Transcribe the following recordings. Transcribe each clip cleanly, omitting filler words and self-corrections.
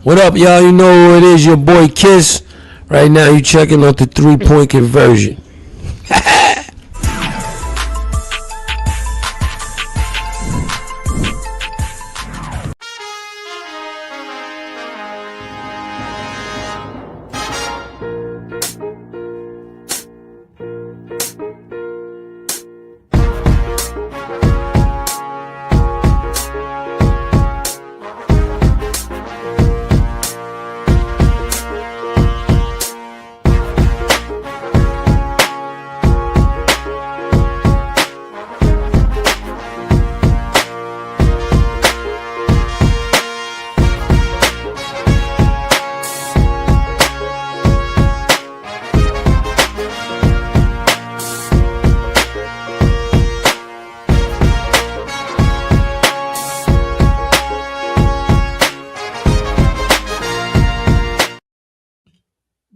What up, y'all? You know who it is, your boy Kiss. Right now, you checking out the 3-point conversion.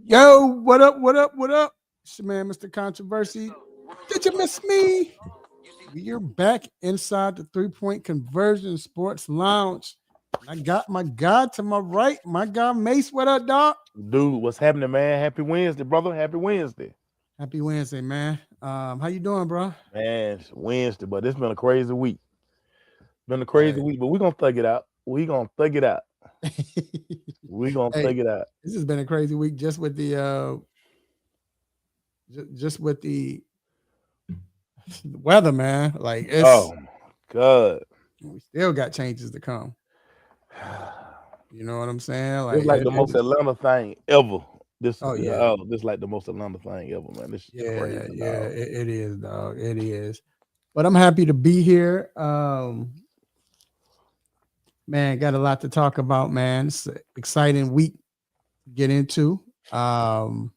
Yo, what up, what up, what up? It's your man, Mr. Controversy. Did you miss me? We're back inside the 3-point conversion sports lounge. I got my guy to my right, my guy Mace. What up, dog? Dude, what's happening, man? Happy Wednesday, brother. Happy Wednesday. Happy Wednesday, man. How you doing, bro? Man, it's Wednesday, but it's been a crazy week. Been a crazy week, but we're gonna thug it out. We're gonna thug it out. We're gonna thug it out. This has been a crazy week just with the weather, man. Like it's Oh my god. We still got changes to come. You know what I'm saying? It's like the most Atlanta thing ever. This like the most Atlanta thing ever, man. This crazy, it is, dog. It is. But I'm happy to be here. Man, got a lot to talk about, man. It's an exciting week to get into. Man,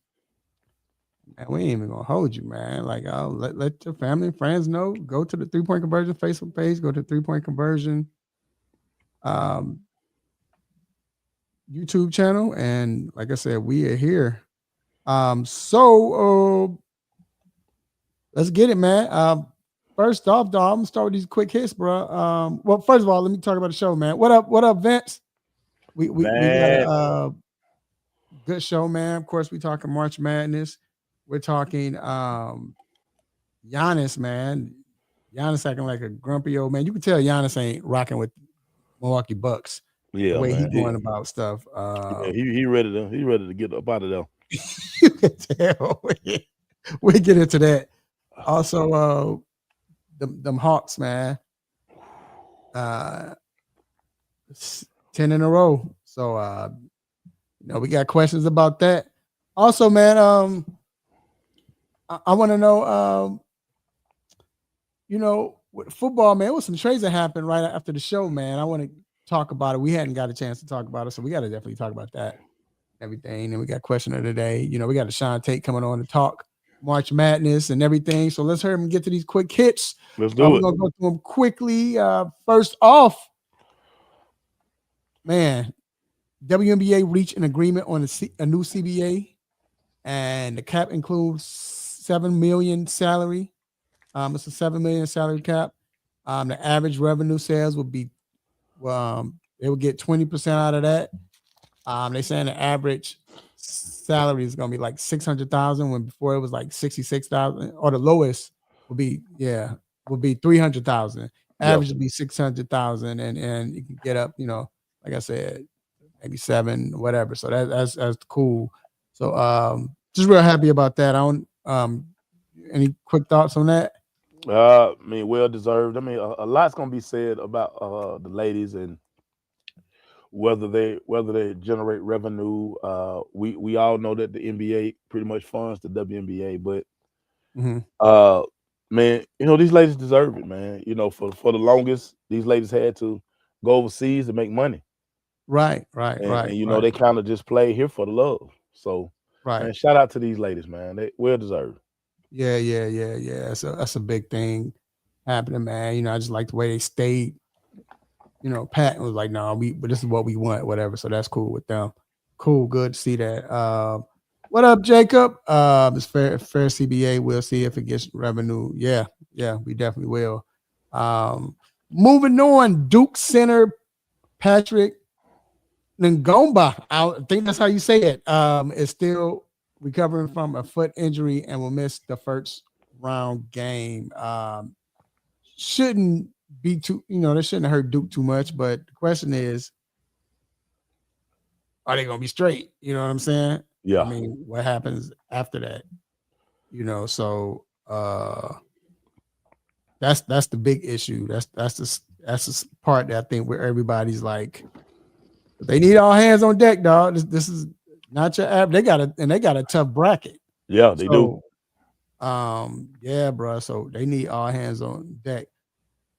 we ain't even gonna hold you, man. Like, I'll let your family and friends know. Go to the 3-point conversion Facebook page. Go to 3-point conversion YouTube channel, and like I said, we are here. So let's get it, man. First off, dog, I'm gonna start with these quick hits, bro. Well, first of all, let me talk about the show, man. What up, Vince? We got a good show, man. Of course, we talking March Madness. We're talking Giannis, man. Giannis acting like a grumpy old man. You can tell Giannis ain't rocking with Milwaukee Bucks. Yeah, the way man. he's going about stuff. He ready to get up out of there. You can tell. We get into that. Also, them Hawks, man. 10 in a row. So we got questions about that. Also, man, I want to know, with football, man, with some trades that happened right after the show, man. I want to talk about it. We hadn't got a chance to talk about it, so we got to definitely talk about that. Everything. And we got question of the day. We got a Sean Tate coming on to talk March Madness and everything. So let's hear him get to these quick hits. Let's do it. We're gonna go through them quickly. First off, man, WNBA reached an agreement on a new CBA, and the cap includes $7 million salary. It's a $7 million salary cap. The average revenue sales would be, they would get 20% out of that. They saying the average salary is gonna be like $600,000 when before it was like $66,000, or the lowest would be 300,000. Average would be 600,000, and you can get up, like I said, maybe 7, whatever. So that's cool. So just real happy about that. I don't any quick thoughts on that? I mean, well deserved. I mean, a lot's gonna be said about the ladies and whether they generate revenue. We all know that the NBA pretty much funds the WNBA, but man, these ladies deserve it, man. For the longest, these ladies had to go overseas to make money. Right. And they kind of just play here for the love. So, man, shout out to these ladies, man. They well deserved. Yeah. So that's a big thing happening, man. I just like the way they stayed. Pat was like, "No, but this is what we want, whatever." So that's cool with them. Cool, good to see that. What up, Jacob? It's fair CBA. We'll see if it gets revenue. Yeah, we definitely will. Moving on, Duke center Patrick Ngomba, I think that's how you say it, is still recovering from a foot injury and will miss the first round game. Shouldn't be too, they shouldn't hurt Duke too much, but the question is, are they going to be straight? You know what I'm saying? Yeah. I mean, what happens after that? So that's the big issue. That's the part that I think where everybody's like, they need all hands on deck, dog. This is not your app. They got a tough bracket. Yeah, they do. Yeah, bro. So they need all hands on deck.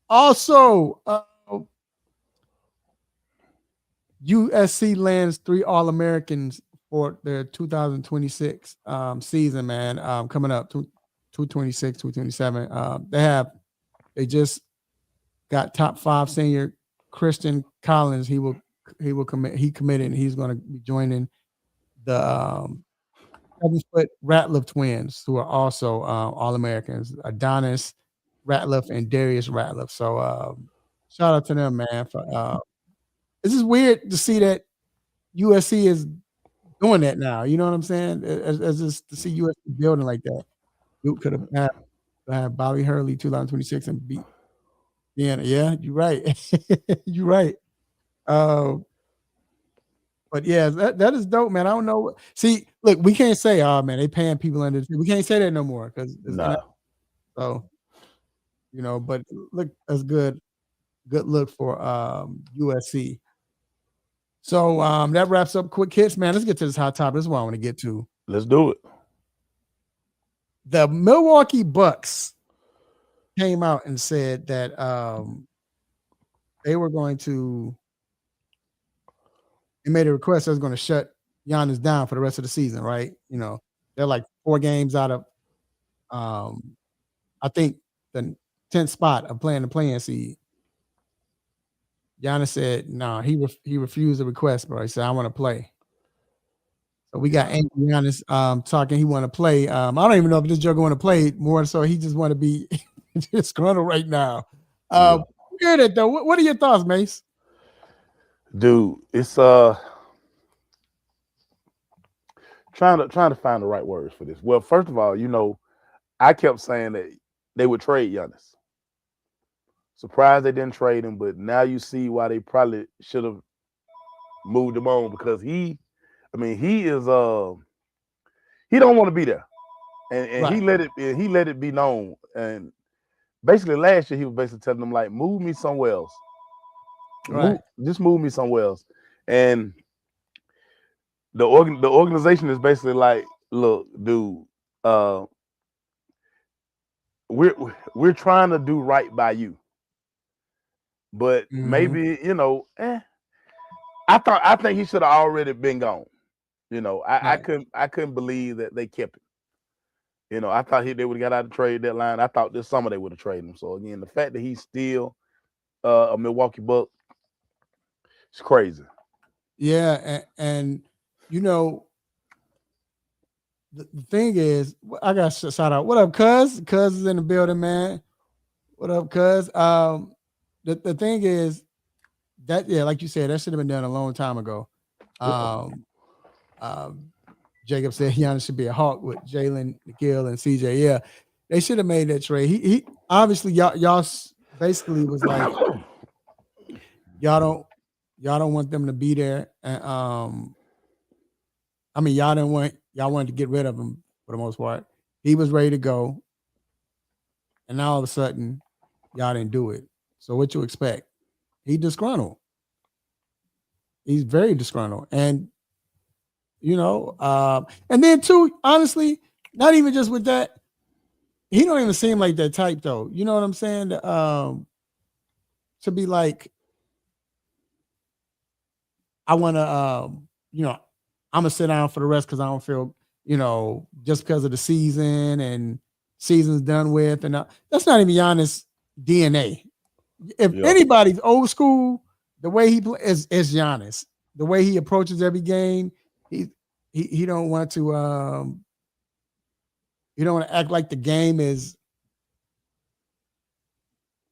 Also, USC lands 3 All-Americans for their 2026 season, man. Coming up 226, 227. They just got top 5 senior Christian Collins. He committed, and he's going to be joining the 7-foot Ratliff twins, who are also All-Americans, Adonis Ratliff and Darius Ratliff. So shout out to them, man. This is weird to see that USC is doing that now. You know what I'm saying? As just to see USC building like that. Duke could have Bobby Hurley 2026 and beat Indiana. Yeah, you're right. You're right. But yeah, that is dope, man. I don't know. See, look, we can't say, oh man, they paying people under. We can't say that no more because so but look, that's good. Good look for USC. So that wraps up quick hits, man. Let's get to this hot topic. This is what I want to get to. Let's do it. The Milwaukee Bucks came out and said that they were going to. They made a request that was going to shut Giannis down for the rest of the season, right? They're like 4 games out of, I think, the 10th spot of playing the play-in seed. Giannis said, no, he refused the request, bro. He said, I want to play. So we got Giannis talking. He want to play. I don't even know if this joker want to play more, so he just want to be disgruntled right now. Hear that though. What are your thoughts, Mace? Dude, it's trying to find the right words for this. Well, first of all, I kept saying that they would trade Giannis. Surprised they didn't trade him, but now you see why they probably should have moved him on, because he is he don't want to be there, and right. he let it be known. And basically last year he was basically telling them, like, move me somewhere else. Right. Just move me somewhere else. And the organization is basically like, look, dude, we're trying to do right by you, but maybe I think he should have already been gone. I couldn't believe that they kept him. I thought they would have got out of the trade deadline. I thought this summer they would have traded him. So again, the fact that he's still a Milwaukee Buck, it's crazy. Yeah, and the thing is, I got to shout out. What up, Cuz? Cuz is in the building, man. What up, Cuz? The thing is that, yeah, like you said, that should have been done a long time ago. Jacob said Giannis should be a Hawk with Jalen, Nikhil, and CJ. Yeah, they should have made that trade. He obviously y'all basically was like, y'all don't want them to be there, and y'all wanted to get rid of him for the most part. He was ready to go, and now all of a sudden, y'all didn't do it. So what you expect? He disgruntled. He's very disgruntled, and and then too, honestly, not even just with that, he don't even seem like that type though. You know what I'm saying? To be like, I want to, I'm gonna sit down for the rest because I don't feel, just because of the season and season's done with, and that's not even Giannis' DNA. If anybody's old school, the way he plays is Giannis. The way he approaches every game, he don't want to he don't want to act like the game is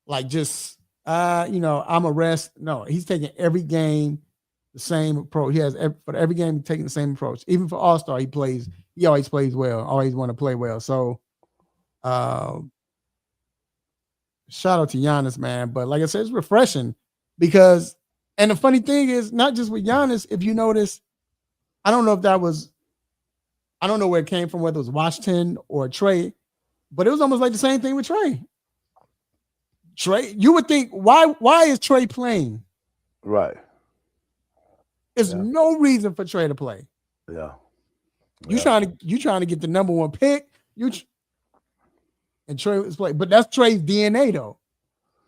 like just I'm a rest. No, he's taking every game the same approach. He has for every game taking the same approach. Even for All-Star, he always plays well, always want to play well. So shout out to Giannis, man. But like I said, it's refreshing because, and the funny thing is, not just with Giannis, if you notice, I don't know where it came from, whether it was Washington or Trey, but it was almost like the same thing with Trey. Trey, you would think, why is Trey playing? Right. There's no reason for Trey to play. Yeah. You trying to get the number one pick. And Trey was playing, but that's Trey's DNA though.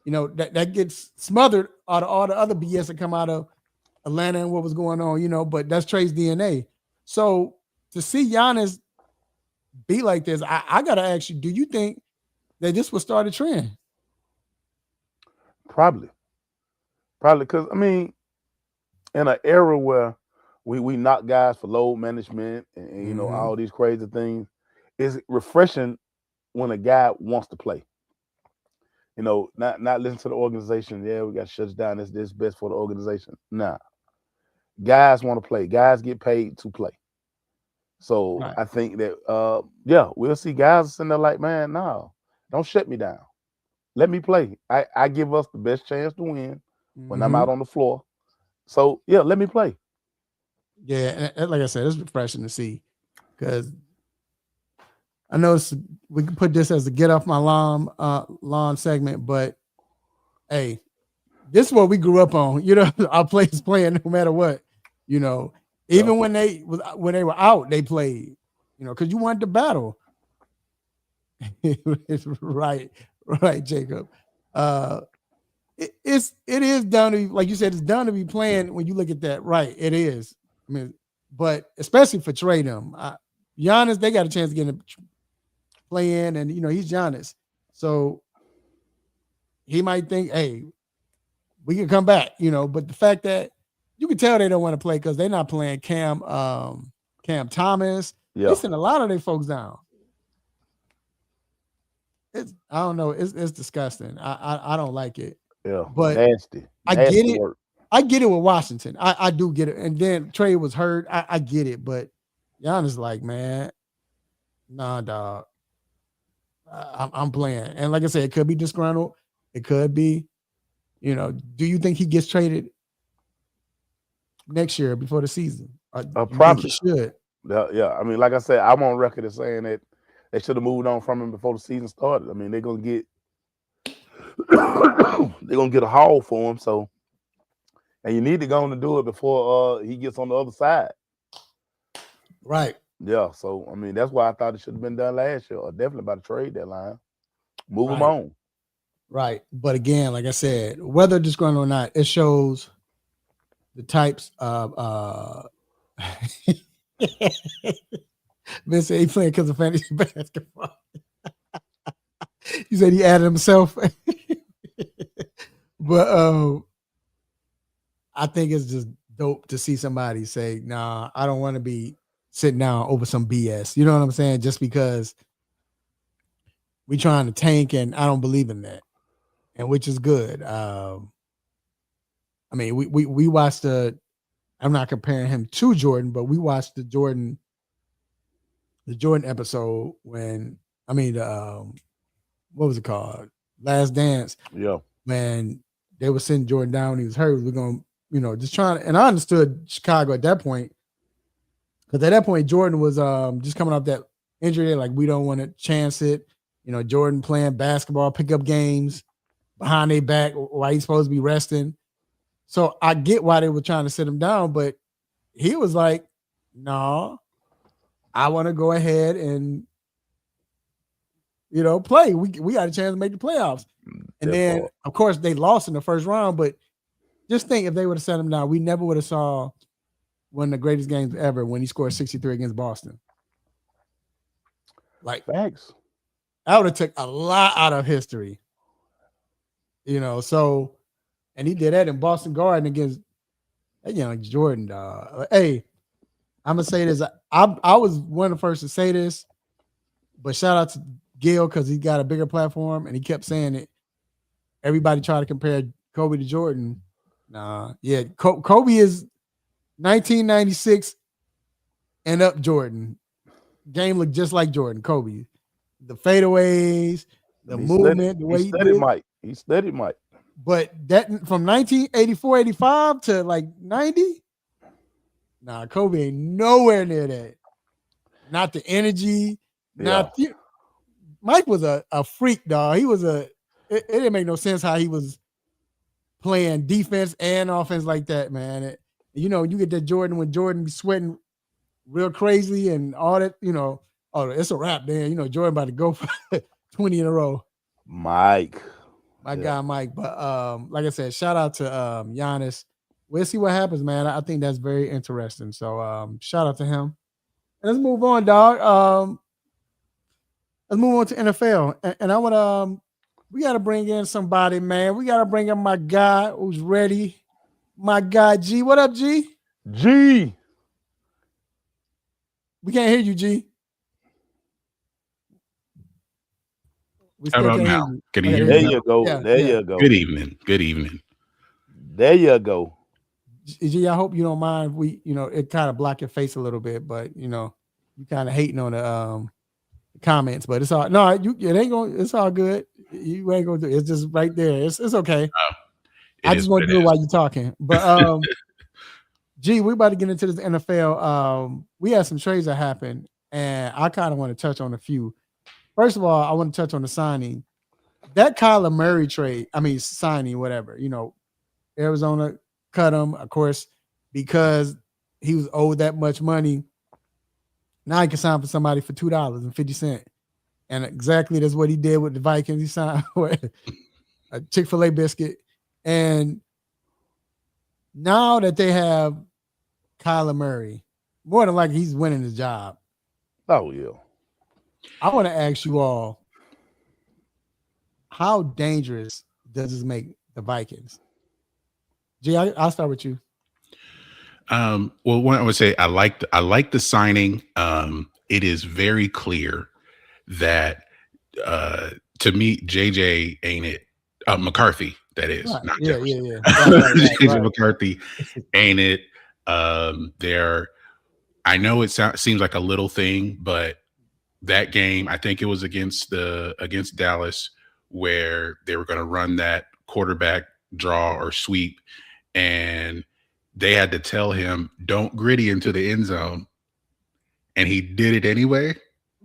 You know, that gets smothered out of all the other BS that come out of Atlanta and what was going on, you know, but that's Trey's DNA. So to see Giannis be like this, I gotta ask you, do you think that this will start a trend? Probably, because I mean, in an era where we knock guys for load management and you know all these crazy things, it's refreshing when a guy wants to play. You know, not listen to the organization. Yeah, we got shut down. This best for the organization. Nah, guys want to play. Guys get paid to play. So I think that we'll see guys sitting there like, man, no, don't shut me down. Let me play. I give us the best chance to win when I'm out on the floor. So yeah, let me play. Yeah, and like I said, it's refreshing to see because I know we can put this as the get off my lawn segment, but hey, this is what we grew up on. You know, our players playing no matter what. You know, even when they were out, they played. You know, because you wanted to battle. right, Jacob. It is done to be, like you said, it's done to be playing when you look at that. Right, it is. I mean, but especially for Trey them, Giannis, they got a chance to get him play in, and you know he's Giannis, so he might think, hey, we can come back, you know. But the fact that you can tell they don't want to play because they're not playing Cam Thomas. They send a lot of their folks down. I don't know. It's disgusting. I don't like it. Yeah, but nasty. I get it. Work. I get it with Washington. I do get it. And then Trey was hurt. I get it. But Giannis like, man, nah, dog. I'm playing. And like I said, it could be disgruntled. It could be, you know, do you think he gets traded next year before the season? Probably. He should. Yeah. I mean, like I said, I'm on record as saying that they should have moved on from him before the season started. I mean, they're gonna get a haul for him. So, and you need to go on and do it before he gets on the other side. Right. Yeah. So, I mean, that's why I thought it should have been done last year, or definitely by the trade deadline. Move him on. Right. But again, like I said, whether disgruntled or not, it shows the types of Vince said he playing because of fantasy basketball. He said he added himself. But I think it's just dope to see somebody say, nah, I don't want to be sitting down over some BS. You know what I'm saying? Just because we trying to tank, and I don't believe in that. And which is good. I mean, we watched I'm not comparing him to Jordan, but we watched the Jordan episode when, I mean, what was it called? Last Dance. Yeah. When they were sitting Jordan down when he was hurt, we're going to, you know, just trying to, and I understood Chicago at that point, because at that point, Jordan was just coming off that injury. Like, we don't want to chance it. You know, Jordan playing basketball, pickup games behind their back while he's supposed to be resting. So I get why they were trying to sit him down, but he was like, no, I want to go ahead and, you know, play. We got a chance to make the playoffs. And then, of course, they lost in the first round, but just think if they would have set him down, we never would have saw one of the greatest games ever when he scored 63 against Boston. Like, thanks. I would have took a lot out of history. You know, so, and he did that in Boston Garden against, you know, Jordan. Hey, I'm gonna say this. I was one of the first to say this, but shout out to Gil because he got a bigger platform and he kept saying it. Everybody tried to compare Kobe to Jordan. Nah, yeah, Kobe is 1996 and up Jordan. Game looked just like Jordan, Kobe. The fadeaways, the movement, the way he did. He studied Mike. But that from 1984, 85 to like 90, nah, Kobe ain't nowhere near that. Not the energy, Mike was a freak, dog. He was it didn't make no sense how he was playing defense and offense like that, man. You get that Jordan when Jordan be sweating real crazy and all that, oh, it's a wrap, then. Jordan about to go for 20 in a row. My guy, Mike. But like I said, shout out to Giannis. We'll see what happens, man. I think that's very interesting. So shout out to him. And let's move on, dog. Let's move on to NFL. And I want to we got to bring in somebody, man. We got to bring in my guy who's ready. My guy, G. What up, G? G. We can't hear you, G. How about now? Can you hear me? There you go. There you go. Good evening. Good evening. There you go. G, I hope you don't mind if we, it kind of block your face a little bit, but you kind of hating on the comments, but it's all no, it ain't going. It's all good. You ain't going to. It's just right there. It's okay. I just want to do it while you're talking. But G, we're about to get into this NFL. We had some trades that happened, and I kind of want to touch on a few. First of all, I want to touch on the signing. That Kyler Murray trade, signing, whatever. Arizona cut him, of course, because he was owed that much money. Now he can sign for somebody for $2.50. And exactly that's what he did with the Vikings. He signed with a Chick-fil-A biscuit. And now that they have Kyler Murray, more than likely he's winning his job. Oh, yeah. I want to ask you all, how dangerous does this make the Vikings? G, I'll start with you. Well, what I would say, I like the signing. It is very clear that to me, JJ ain't it. McCarthy, that is. Right. Not Yeah. JJ McCarthy ain't it. I know it seems like a little thing, but that game, I think it was against Dallas, where they were going to run that quarterback draw or sweep, and they had to tell him, don't gritty into the end zone. And he did it anyway.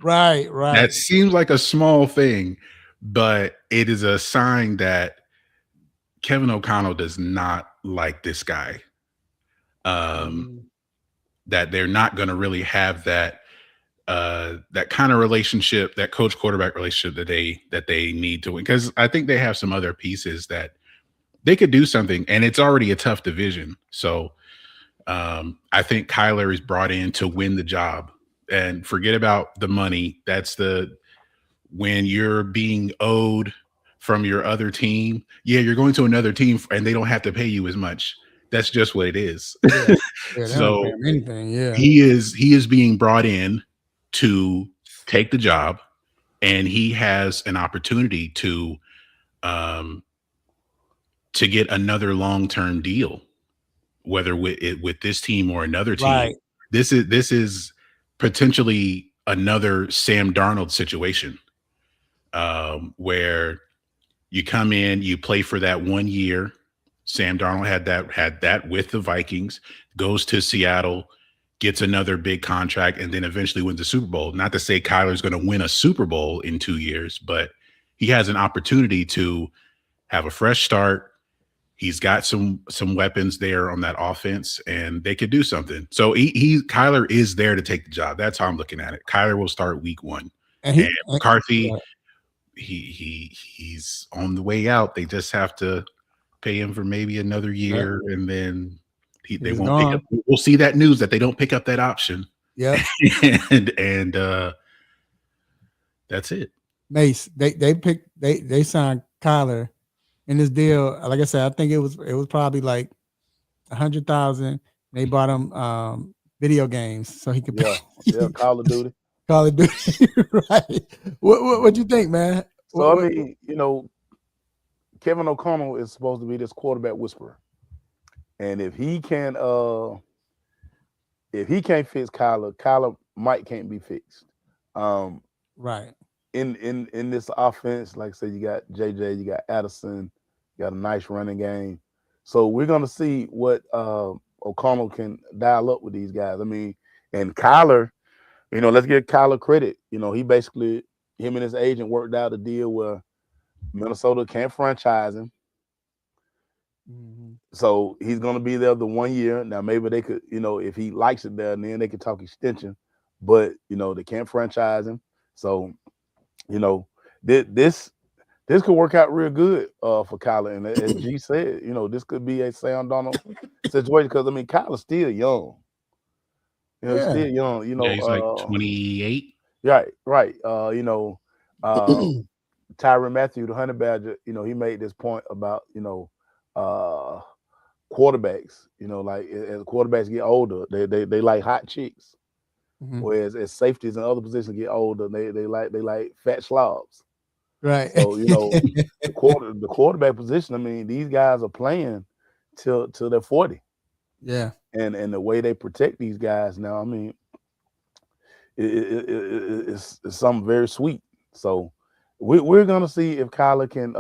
Right. That seems like a small thing, but it is a sign that Kevin O'Connell does not like this guy. That they're not going to really have that kind of relationship, that coach quarterback relationship that they need to win. Because I think they have some other pieces that they could do something, and it's already a tough division. So I think Kyler is brought in to win the job, and forget about the money. That's when you're being owed from your other team. Yeah, you're going to another team and they don't have to pay you as much. That's just what it is. Yeah, So anything, yeah. he is being brought in to take the job, and he has an opportunity to get another long-term deal, whether with this team or another team. Right. This is potentially another Sam Darnold situation, where you come in, you play for that 1 year. Sam Darnold had that with the Vikings, goes to Seattle, gets another big contract, and then eventually wins the Super Bowl. Not to say Kyler's going to win a Super Bowl in 2 years, but he has an opportunity to have a fresh start. He's got some weapons there on that offense, and they could do something. So Kyler is there to take the job. That's how I'm looking at it. Kyler will start week 1, and McCarthy, he's on the way out. They just have to pay him for maybe another year, and then they won't pick up. We'll see that news that they don't pick up that option. Yeah, and that's it. Mace, they signed Kyler in this deal. Like I said, I think it was probably like 100,000. They bought him video games so he could play. Yeah, Call of Duty. Call of Duty, right? What you think, man? So Kevin O'Connell is supposed to be this quarterback whisperer, and if he can if he can't fix Kyler might can't be fixed. Right. In this offense, like I said, you got JJ, you got Addison, you got a nice running game. So we're gonna see what O'Connell can dial up with these guys. I mean, and Kyler, let's give Kyler credit. He basically him and his agent worked out a deal where Minnesota can't franchise him. Mhm. So he's gonna be there the 1 year. Now maybe they could, if he likes it there, then they could talk extension. But they can't franchise him. So this could work out real good for Kyler. And as G said, this could be a Sam Donald situation because Kyler's still young. He's still young. Yeah, he's like 28. Right. Tyrann Mathieu, the Honey Badger, he made this point about quarterbacks. Like as quarterbacks get older, they like hot chicks. Mhm. Whereas as safeties and other positions get older, they like fat slobs. Right. So the quarterback position. These guys are playing till they're 40. Yeah. And the way they protect these guys now, it's something very sweet. So we're gonna see if Kyler can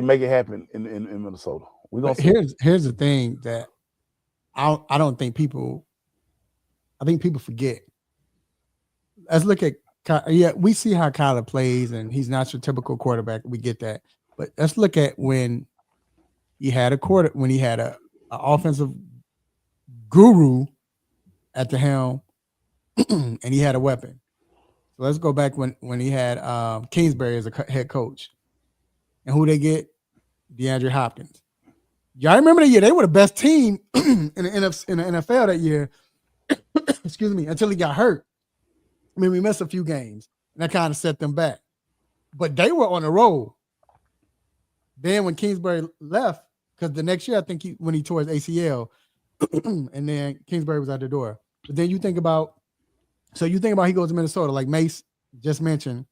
make it happen in Minnesota. We're gonna see. Here's the thing that I don't think people. I think people forget. Let's look at. Yeah, we see how Kyler plays, and he's not your typical quarterback. We get that, but let's look at when he had a offensive guru at the helm, and he had a weapon. So let's go back when he had Kingsbury as a head coach, and who they get, DeAndre Hopkins. Y'all remember the year they were the best team in the NFL that year. Excuse me, until he got hurt. We missed a few games, and that kind of set them back. But they were on the roll. Then when Kingsbury left, because the next year I think when he tore his ACL, and then Kingsbury was out the door. But then you think about he goes to Minnesota, like Mace just mentioned.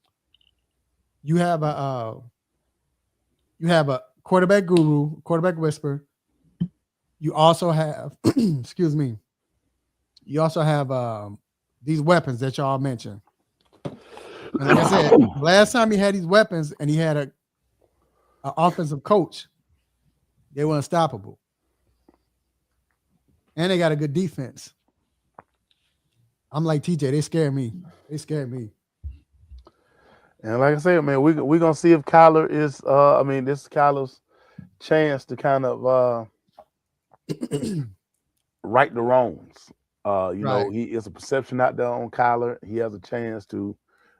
You have a quarterback guru, quarterback whisperer. You also have, excuse me. You also have these weapons that y'all mentioned. And like I said, last time he had these weapons and he had an offensive coach, they were unstoppable. And they got a good defense. I'm like TJ, they scare me. And like I said, man, we're gonna see if Kyler is this is Kyler's chance to kind of right the wrongs. He is a perception out there on Kyler. He has a chance to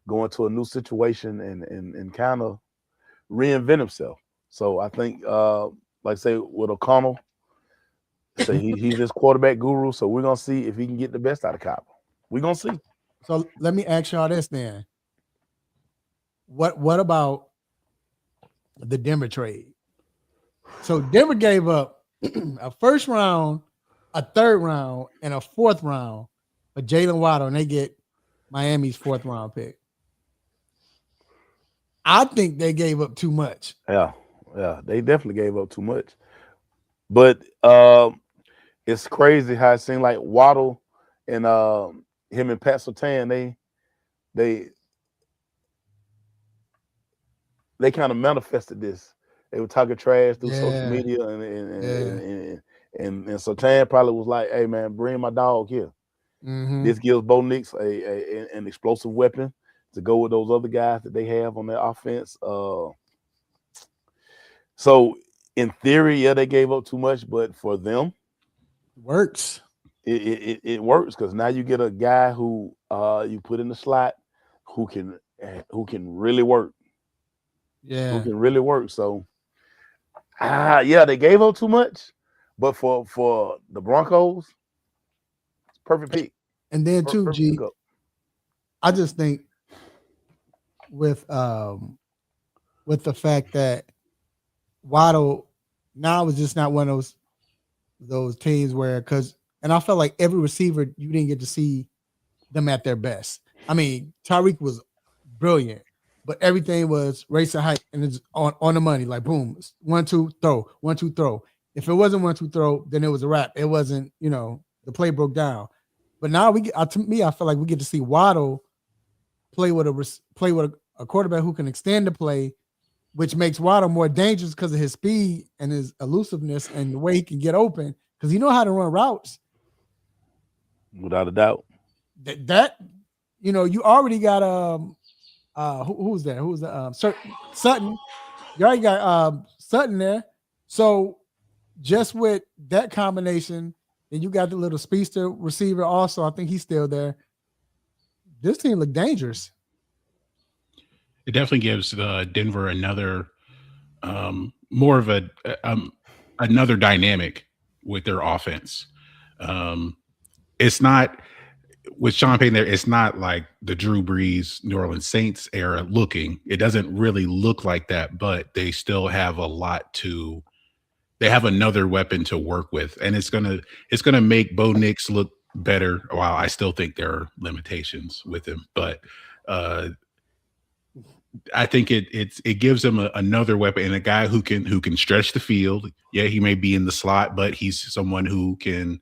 go into a new situation and kind of reinvent himself. So I think, like I say, with O'Connell, he's this quarterback guru. So we're gonna see if he can get the best out of Kyler. We're gonna see. So let me ask y'all this then. What about the Denver trade? So Denver gave up a first round, a third round, and a fourth round for Jalen Waddle, and they get Miami's fourth round pick. I think they gave up too much. Yeah, they definitely gave up too much. But it's crazy how it seemed like Waddle and him and Pat Surtain, they kind of manifested this. They were talking trash through social media, and Surtain probably was like, "Hey man, bring my dog here." Mm-hmm. This gives Bo Nix an explosive weapon to go with those other guys that they have on their offense. So in theory, yeah, they gave up too much, but for them, works. It works because now you get a guy who you put in the slot who can really work. Yeah, who can really work. So they gave up too much, but for the Broncos, it's perfect pick. And then too, G, I just think with the fact that Waddle now is just not one of those teams where and I felt like every receiver you didn't get to see them at their best. Tyreek was brilliant, but everything was race to height and it's on the money, like boom, 1-2 throw, 1-2 throw. If it wasn't 1-2 throw, then it was a wrap. It wasn't, the play broke down. But now to me, I feel like we get to see Waddle play with a quarterback who can extend the play, which makes Waddle more dangerous because of his speed and his elusiveness and the way he can get open because he know how to run routes. Without a doubt. That you already got who's there? Who's the Sutton? You already got Sutton there. So just with that combination, and you got the little speedster receiver also. I think he's still there. This team look dangerous. It definitely gives Denver another more of another dynamic with their offense. It's not with Sean Payton there. It's not like the Drew Brees New Orleans Saints era looking. It doesn't really look like that, but they still have a lot to. They have another weapon to work with, and it's gonna make Bo Nix look better. While I still think there are limitations with him, but I think it gives him another weapon and a guy who can stretch the field. Yeah, he may be in the slot, but he's someone who can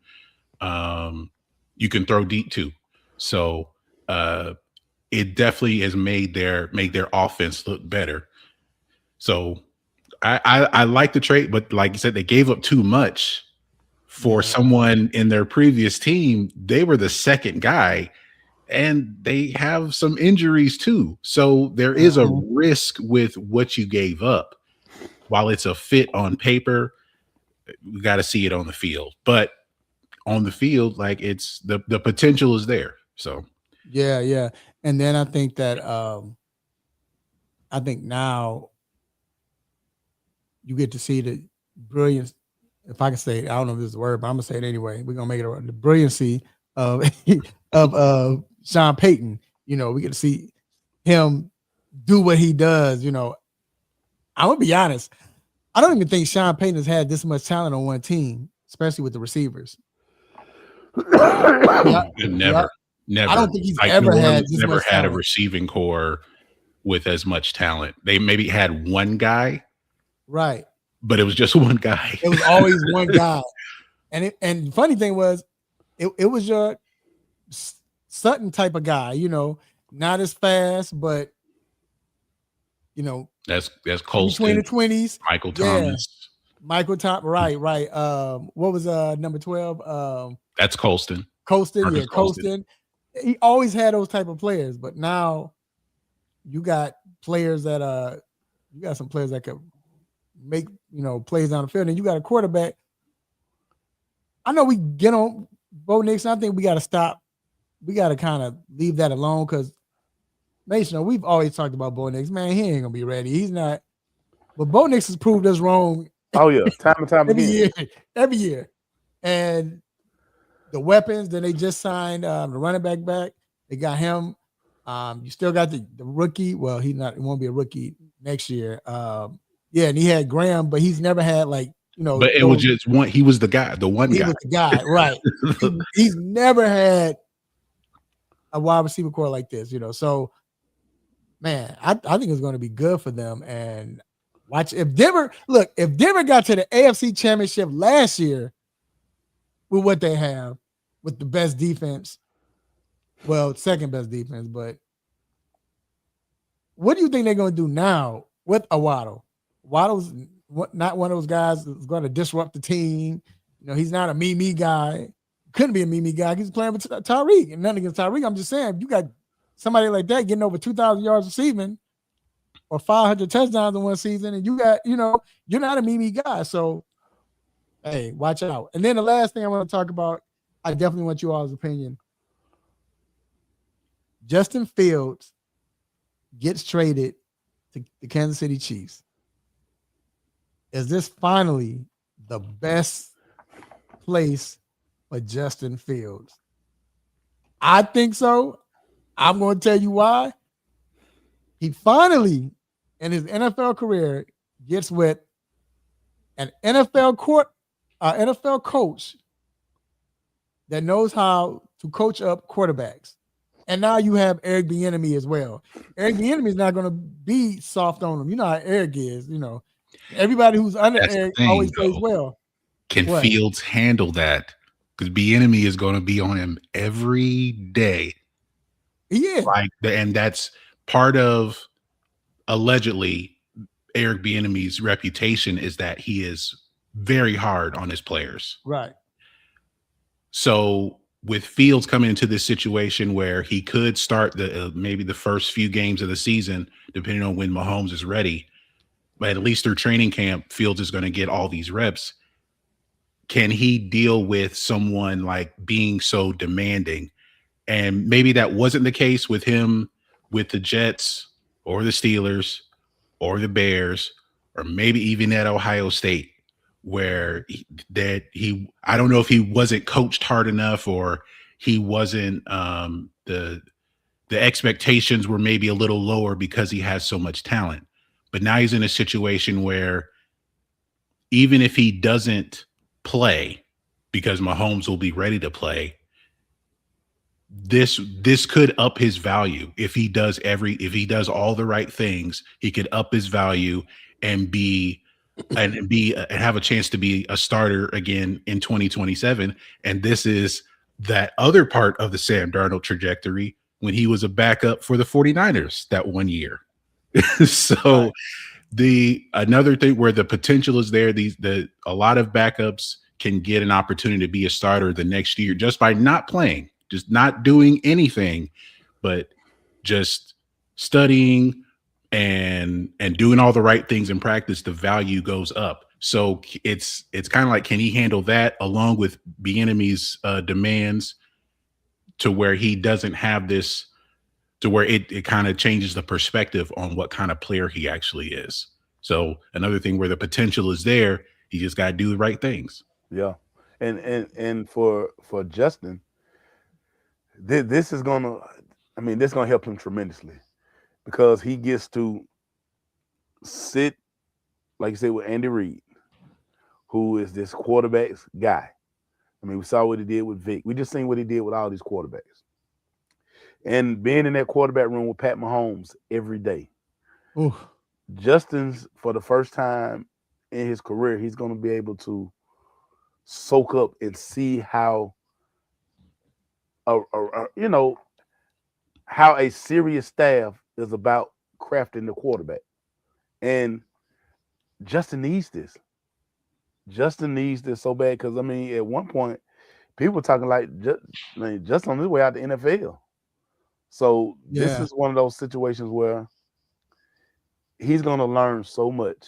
you can throw deep to. So it definitely has made their offense look better. So I like the trade, but like you said, they gave up too much for someone in their previous team. They were the second guy. And they have some injuries too. So there is a risk with what you gave up. While it's a fit on paper, we got to see it on the field. But on the field, like it's the potential is there. So yeah. And then I think that now you get to see the brilliance. If I can say it, I don't know if this is a word, but I'm gonna say it anyway. We're gonna make it the brilliancy of Sean Payton. We get to see him do what he does. I'm gonna be honest. I don't even think Sean Payton has had this much talent on one team, especially with the receivers. Never. I don't think he's ever had this never much had talent. a receiving core with as much talent. They maybe had one guy, right? But it was just one guy. It was always one guy. And the funny thing was, it was your Sutton type of guy, not as fast, but that's Colston, between the 20s. Michael Thomas. Michael Thomas, right. What was number 12? That's Colston. Colston. He always had those type of players, but now you got players that you got some players that could make plays down the field, and you got a quarterback. I know we get on Bo Nix. I think we got to stop. We got to kind of leave that alone because Mason, we've always talked about Bo Nix. Man, he ain't gonna be ready. He's not. But Bo Nix has proved us wrong. Oh yeah, time and time again. Every year, and the weapons that they just signed, the running back. They got him. You still got the rookie. Well, he won't be a rookie next year. And he had Graham, but he's never had But it was just one. He was the guy, He was the guy, right? He's never had a wide receiver core like this, So, man, I think it's going to be good for them. And watch if Denver got to the AFC Championship last year with what they have, with the best defense, well, second best defense, but what do you think they're going to do now with a Waddle? Waddle's not one of those guys that's going to disrupt the team. He's not a me guy. Couldn't be a me guy. He's playing with Tyreek, and nothing against Tyreek. I'm just saying, you got somebody like that getting over 2,000 yards receiving or 500 touchdowns in one season, and you got, you're not a me guy. So, hey, watch out. And then the last thing I want to talk about, I definitely want you all's opinion. Justin Fields gets traded to the Kansas City Chiefs. Is this finally the best place for Justin Fields? I think so. I'm going to tell you why. He finally, in his NFL career, gets with an NFL coach that knows how to coach up quarterbacks. And now you have Eric Bieniemy as well. Eric Bieniemy is not going to be soft on him. You know how Eric is, Everybody who's under Eric always plays well. Can Fields handle that? because Bieniemy is going to be on him every day. Yeah. And that's part of allegedly Eric Bieniemy's reputation is that he is very hard on his players. Right. So with Fields coming into this situation where he could start maybe the first few games of the season, depending on when Mahomes is ready, but at least through training camp, Fields is going to get all these reps. Can he deal with someone like being so demanding? And maybe that wasn't the case with him with the Jets or the Steelers or the Bears, or maybe even at Ohio State, where I don't know if he wasn't coached hard enough, or he wasn't the expectations were maybe a little lower because he has so much talent. But now he's in a situation where even if he doesn't play, because Mahomes will be ready to play, this could up his value. If he does all the right things, he could up his value and have a chance to be a starter again in 2027. And this is that other part of the Sam Darnold trajectory when he was a backup for the 49ers that one year. So another thing where the potential is there, a lot of backups can get an opportunity to be a starter the next year just by not playing, just not doing anything, but just studying and doing all the right things in practice. The value goes up. So it's kind of like, can he handle that along with Bieniemy's demands to where he doesn't have this, to where it kind of changes the perspective on what kind of player he actually is. So another thing where the potential is there, he just got to do the right things. Yeah. And for Justin, this is going to help him tremendously, because he gets to sit, like you said, with Andy Reid, who is this quarterback's guy. I mean, we saw what he did with Vic. We just seen what he did with all these quarterbacks. And being in that quarterback room with Pat Mahomes every day. Ooh. Justin's, for the first time in his career, he's going to be able to soak up and see how, how a serious staff is about crafting the quarterback. And Justin needs this. Justin needs this so bad, because, I mean, at one point, people were talking like Justin on his way out the NFL. So this is one of those situations where he's going to learn so much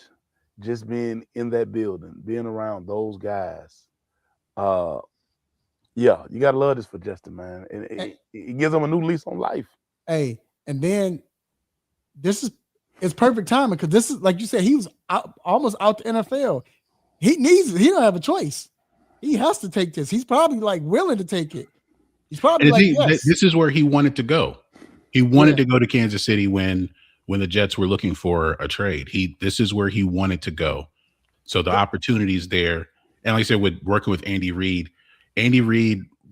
just being in that building, being around those guys. Yeah, you got to love this for Justin, man. And it gives him a new lease on life. Hey, and then it's perfect timing, because this is, like you said, he was almost out the NFL. He don't have a choice. He has to take this. He's probably like willing to take it. He's probably yes. This is where he wanted to go. He wanted to go to Kansas City when the Jets were looking for a trade. This is where he wanted to go. So the opportunity is there. And like I said, with working with Andy Reid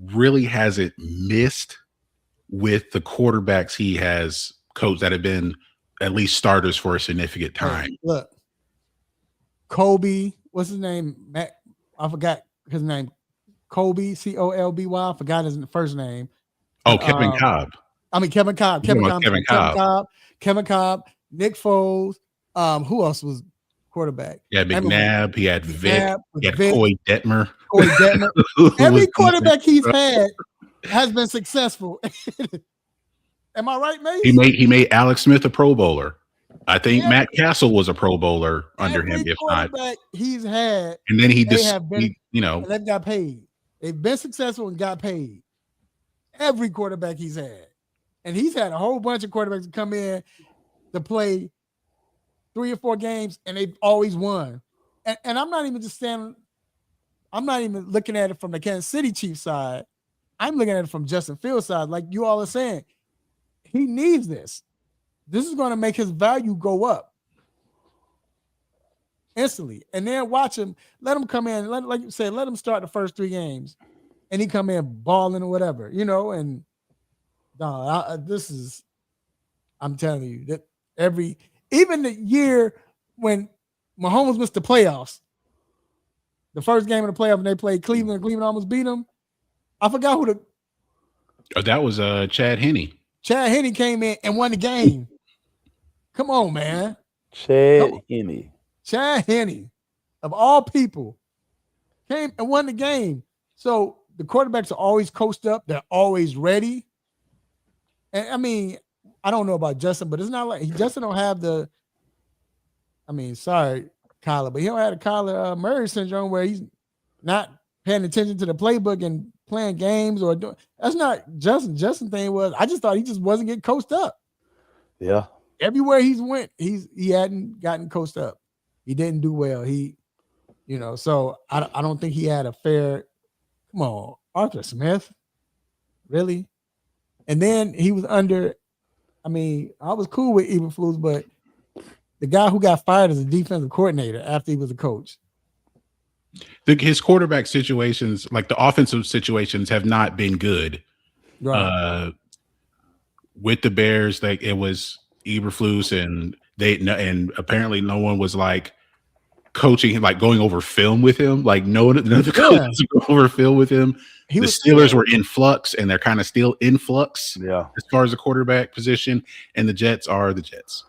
really hasn't missed with the quarterbacks he has coached that have been at least starters for a significant time. Hey, look, Kobe, what's his name? Matt, I forgot his name. Colby, Colby. I forgot his first name. Oh, Kevin Cobb. I mean, Kevin Cobb. Kevin Cobb. Nick Foles. Who else was quarterback? Yeah, McNabb. He had Vic. He had Coy Detmer. Every quarterback he's had has been successful. Am I right, mate? He made Alex Smith a Pro Bowler. I think Matt Castle was a Pro Bowler under him, if not. He's had, and then they've got paid. They've been successful and got paid. Every quarterback he's had. And he's had a whole bunch of quarterbacks come in to play 3 or 4 games, and they've always won. And I'm not even looking at it from the Kansas City Chiefs side. I'm looking at it from Justin Fields' side. Like you all are saying, he needs this. This is going to make his value go up instantly. And then watch him, let him come in, like you said, let him start the first 3 games, and he come in balling or whatever, and I'm telling you that even the year when Mahomes missed the playoffs, the first game of the playoffs, and they played Cleveland almost beat them. I forgot who That was Chad Henne. Chad Henne came in and won the game. Come on, man. Chad Henne. Chad Henne, of all people, came and won the game. So the quarterbacks are always coached up. They're always ready. And I mean, I don't know about Justin, but it's not like Justin don't have the. I mean, sorry, Kyler, but he don't have the Kyler Murray syndrome where he's not paying attention to the playbook and playing games or doing. That's not Justin. Justin thing was I just thought he just wasn't getting coached up. Yeah. Everywhere he's went, he hadn't gotten coached up. He didn't do well. So I don't think he had a fair. Come on, Arthur Smith, really? And then he was under. I mean, I was cool with Eberflus, but the guy who got fired as a defensive coordinator after he was a coach. His quarterback situations, like the offensive situations, have not been good. Right. With the Bears, like it was Eberflus, and apparently no one was like coaching him, like going over film with him. Like none of the coaches go over film with him. The Steelers were in flux, and they're kind of still in flux. Yeah. As far as the quarterback position, and the Jets are the Jets.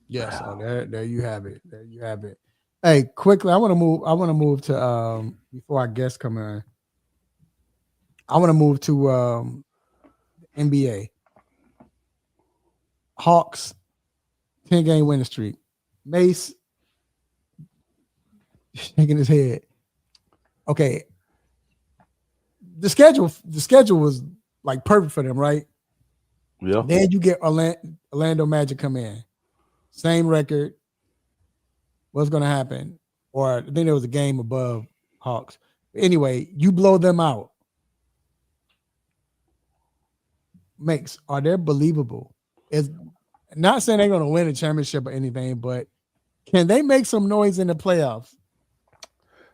Yes. Wow. So there you have it. There you have it. Hey, quickly, I want to move to before our guests come in. I want to move to NBA. Hawks 10-game winning streak. Mace shaking his head. Okay. The schedule was like perfect for them, right? Yeah. Then you get Orlando Magic come in. Same record. What's going to happen? Or I think there was a game above Hawks. Anyway, you blow them out. Makes, are they believable? It's not saying they're going to win a championship or anything, but can they make some noise in the playoffs?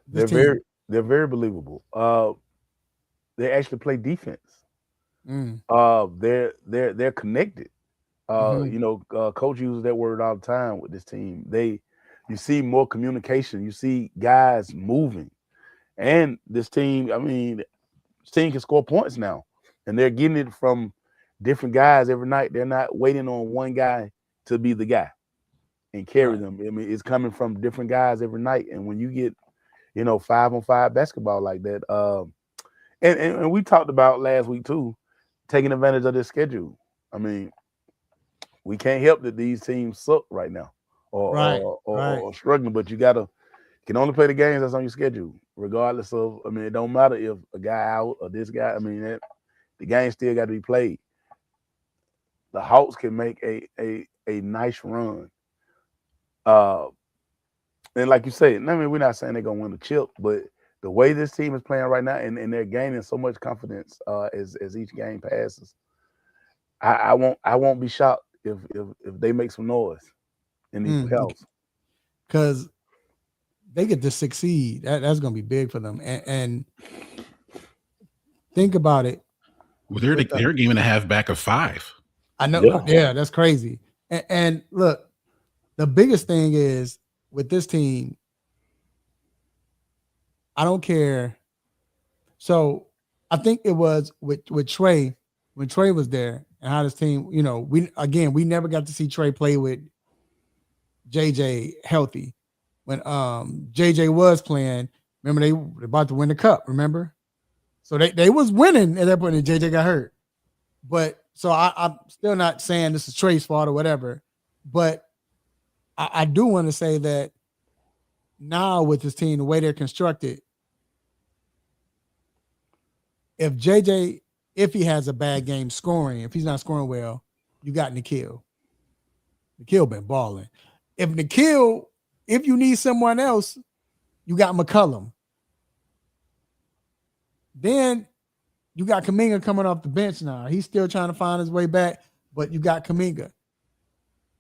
They're very believable. They actually play defense. They're connected. Coach uses that word all the time with this team. You see more communication. You see guys moving, and this team can score points now, and they're getting it from different guys every night. They're not waiting on one guy to be the guy and carry them. I mean, it's coming from different guys every night, and when you get 5-on-5 basketball like that, and we talked about last week too, taking advantage of this schedule. I mean, we can't help that these teams suck right now or struggling, but you can only play the games that's on your schedule, regardless of. I mean, it don't matter if a guy out or this guy. I mean, the game still got to be played. The Hawks can make a nice run. And like you said, I mean, we're not saying they're gonna win the chip, but the way this team is playing right now, and they're gaining so much confidence as each game passes, I won't be shocked if they make some noise in these playoffs. Because they get to succeed. That's gonna be big for them. And think about it. Well, they're a game and a half back of 5. I know. Yeah, that's crazy. And look, the biggest thing is with this team, I don't care. So I think it was with Trey, when Trey was there and how this team, we never got to see Trey play with JJ healthy. When JJ was playing, remember they were about to win the cup, remember? So they was winning at that point and JJ got hurt. But so I'm still not saying this is Trey's fault or whatever, but I do want to say that now with this team, the way they're constructed, if he has a bad game scoring, if he's not scoring well, you got Nikhil. Nikhil been balling. If you need someone else, you got McCollum. Then you got Kuminga coming off the bench now. He's still trying to find his way back, but you got Kuminga.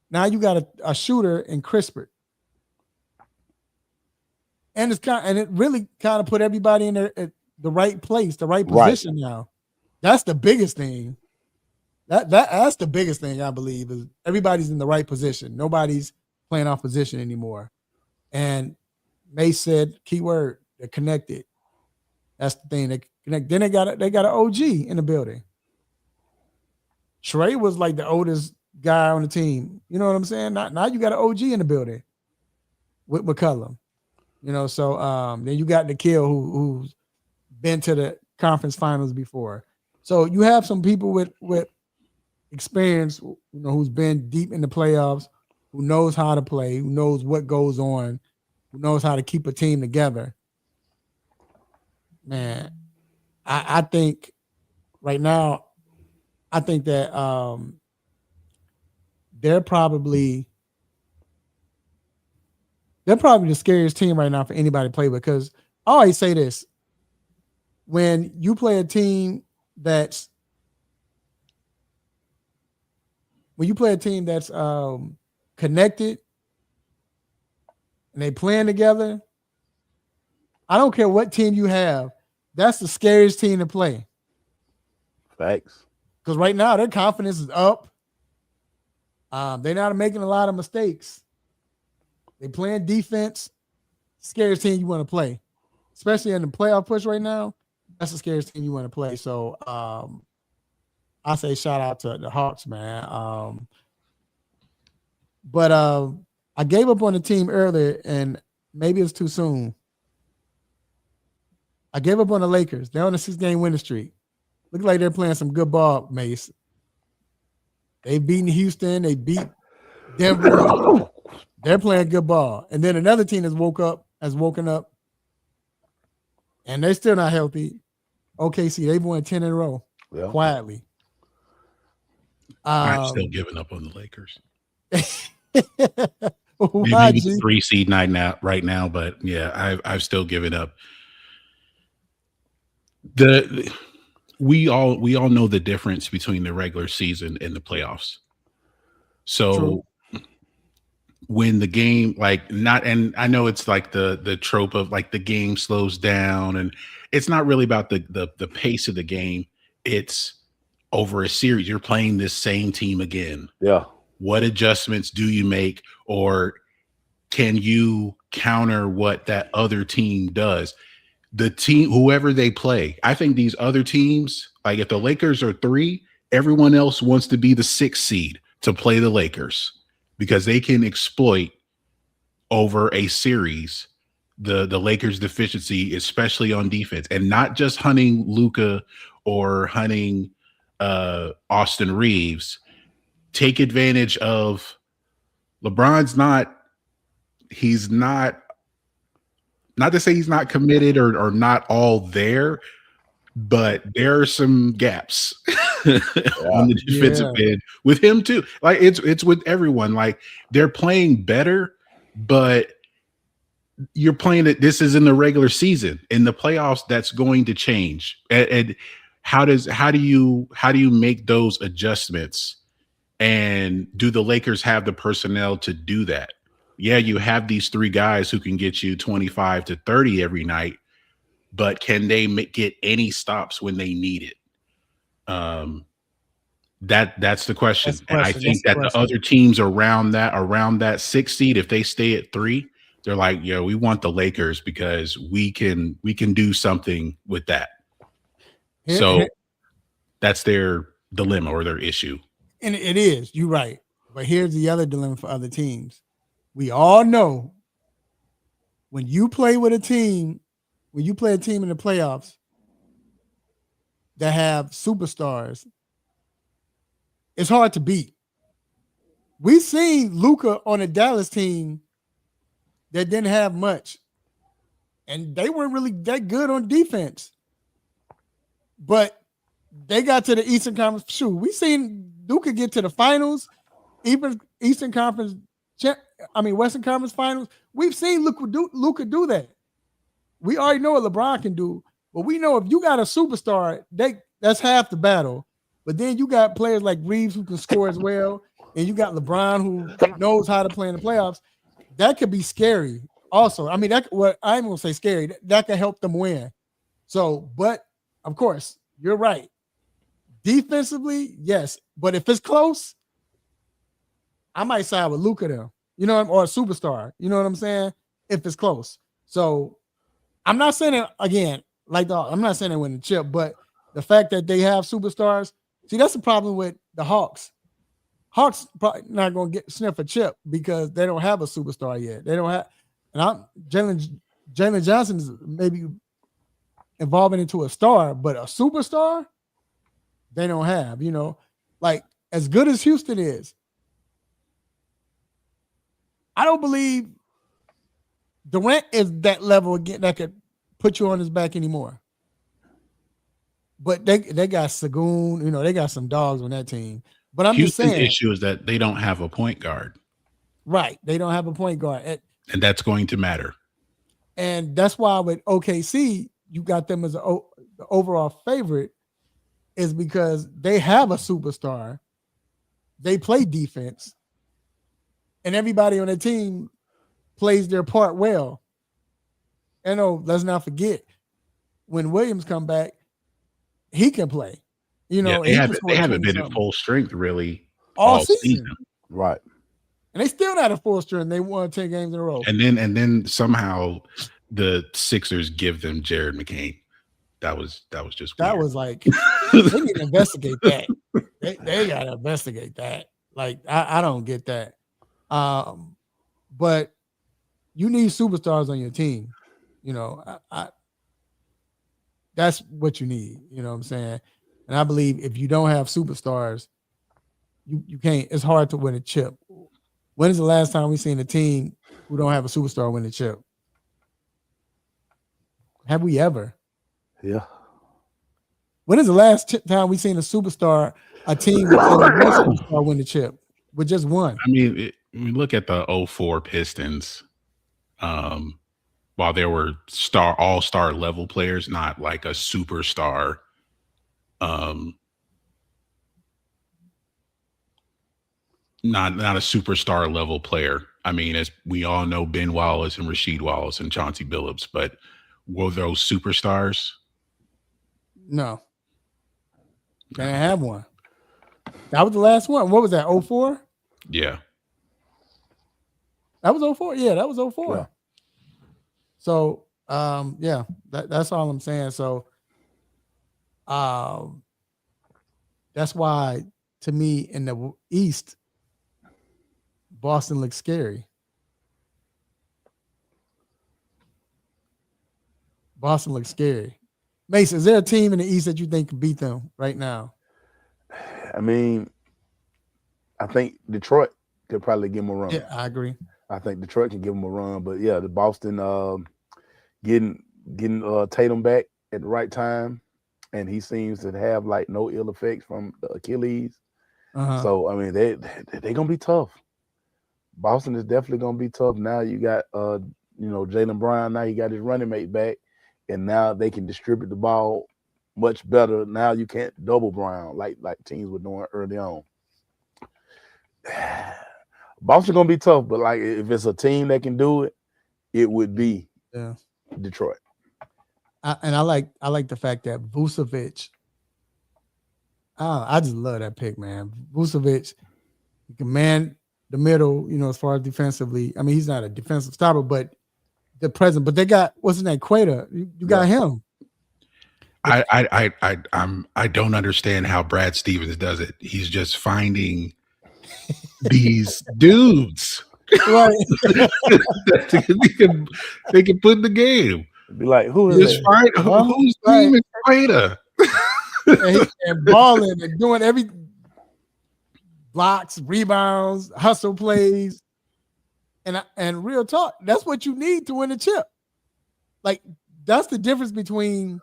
Now you got a shooter in Crispert. And it really kind of put everybody in the right place, the right position now. That's the biggest thing. That's the biggest thing I believe is everybody's in the right position. Nobody's playing off position anymore. And Mace said, keyword, they're connected. That's the thing. Then they got an OG in the building. Trey was like the oldest guy on the team. You know what I'm saying? Now you got an OG in the building with McCollum. You know, so then you got Nikhil who's been to the conference finals before. So you have some people with experience, you know, who's been deep in the playoffs, who knows how to play, who knows what goes on, who knows how to keep a team together. Man, I think right now, I think that they're probably the scariest team right now for anybody to play with, because I always say this: when you play a team that's connected and they playing together, I don't care what team you have, that's the scariest team to play. Facts. Because right now their confidence is up. They're not making a lot of mistakes. They playing defense. Scariest team you want to play, especially in the playoff push right now. That's the scariest team you want to play. So I say shout out to the Hawks, man. But I gave up on the team earlier, and maybe it's too soon. I gave up on the Lakers. They're on a 6-game winning streak. Look like they're playing some good ball, Mace. They've beaten Houston. They beat Denver. They're playing good ball. And then another team has woken up, and they're still not healthy. OKC, they've won 10 in a row, quietly. I'm still giving up on the Lakers. Why, Maybe the 3 seed right now, but yeah, I've still given up. We all know the difference between the regular season and the playoffs. So True. When the game, and I know it's like the trope of like the game slows down, and it's not really about the pace of the game. It's over a series. You're playing this same team again. Yeah. What adjustments do you make, or can you counter what that other team does? The team, whoever they play, I think these other teams, like if the Lakers are 3, everyone else wants to be the 6th seed to play the Lakers, because they can exploit over a series the Lakers' deficiency, especially on defense, and not just hunting Luka or hunting Austin Reeves. Take advantage of LeBron's he's not to say he's not committed or not all there, but there are some gaps on the defensive end with him too. Like it's with everyone. Like they're playing better, but you're playing it. This is in the regular season. In the playoffs, that's going to change. And how do you make those adjustments? And do the Lakers have the personnel to do that? Yeah, you have these 3 guys who can get you 25 to 30 every night, but can they get any stops when they need it? That's the question. And I think that the other teams around that 6th seed, if they stay at 3, they're like, yo, we want the Lakers because we can do something with that. So that's their dilemma or their issue. And it is, you're right. But here's the other dilemma for other teams. We all know when you play a team in the playoffs that have superstars, it's hard to beat. We've seen Luka on a Dallas team that didn't have much, and they weren't really that good on defense. But they got to the Eastern Conference. Shoot, we seen Luka get to the finals, even Western Conference finals. We've seen Luka do that. We already know what LeBron can do, but we know if you got a superstar, that's half the battle. But then you got players like Reeves who can score as well, and you got LeBron who knows how to play in the playoffs. That could be scary. Also, I mean, I'm gonna say scary. That could help them win. So, but of course, you're right. Defensively, yes, but if it's close, I might side with Luka there. You know, or a superstar. You know what I'm saying? If it's close. So I'm not saying it again. like I'm not saying they win the chip, but the fact that they have superstars. See, that's the problem with the Hawks. Hawks probably not going to sniff a chip because they don't have a superstar yet. They don't have, and Jalen Johnson is maybe evolving into a star, but a superstar they don't have. You know, like as good as Houston is, I don't believe Durant is that level again that could put you on his back anymore. But they got Sagoon, you know, they got some dogs on that team. But I'm Houston's just saying, issue is that they don't have a point guard. Right. They don't have a point guard. And that's going to matter. And that's why with OKC, you got them as the overall favorite is because they have a superstar. They play defense. And everybody on the team plays their part well. And let's not forget, when Williams come back, he can play. You know, they haven't been at full strength really all season. Right. And they still not at full strength. They won 10 games in a row. And then somehow the Sixers give them Jared McCain. That was just weird. That was like they need to investigate that. They gotta investigate that. Like I don't get that. But you need superstars on your team. You know, that's what you need. You know what I'm saying? And I believe if you don't have superstars, you can't. It's hard to win a chip. When is the last time we seen a team who don't have a superstar win a chip? Have we ever? Yeah. When is the last time we seen a team with only one superstar win the chip with just one? I mean, we look at the 04 Pistons. While there were all-star level players, not like a superstar. Not a superstar level player. I mean, as we all know, Ben Wallace and Rasheed Wallace and Chauncey Billups, but were those superstars? No. They didn't have one. That was the last one. What was that, 04? Yeah. That was 04? Yeah, that was 04. Yeah. So, that's all I'm saying. So, that's why, to me, in the East, Boston looks scary. Boston looks scary. Mason, is there a team in the East that you think can beat them right now? I mean, I think Detroit could probably give them a run. Yeah, I agree. I think Detroit can give them a run, but yeah, the Boston getting Tatum back at the right time, and he seems to have like no ill effects from the Achilles. Uh-huh. So I mean, they're gonna be tough. Boston is definitely gonna be tough. Now you got Jaylen Brown. Now you got his running mate back, and now they can distribute the ball much better. Now you can't double Brown like teams were doing early on. Boston gonna be tough, but like if it's a team that can do it, it would be Detroit. I like the fact that Vucevic. I just love that pick, man. Vucevic, he can man the middle, as far as defensively. I mean, he's not a defensive stopper, but the present. But they got what's his name, Quater. You got him. I don't understand how Brad Stevens does it. He's just finding these dudes. Right. they can put in the game. Be like, who's name is Quater? and balling and doing every blocks, rebounds, hustle plays, and real talk. That's what you need to win a chip. Like that's the difference between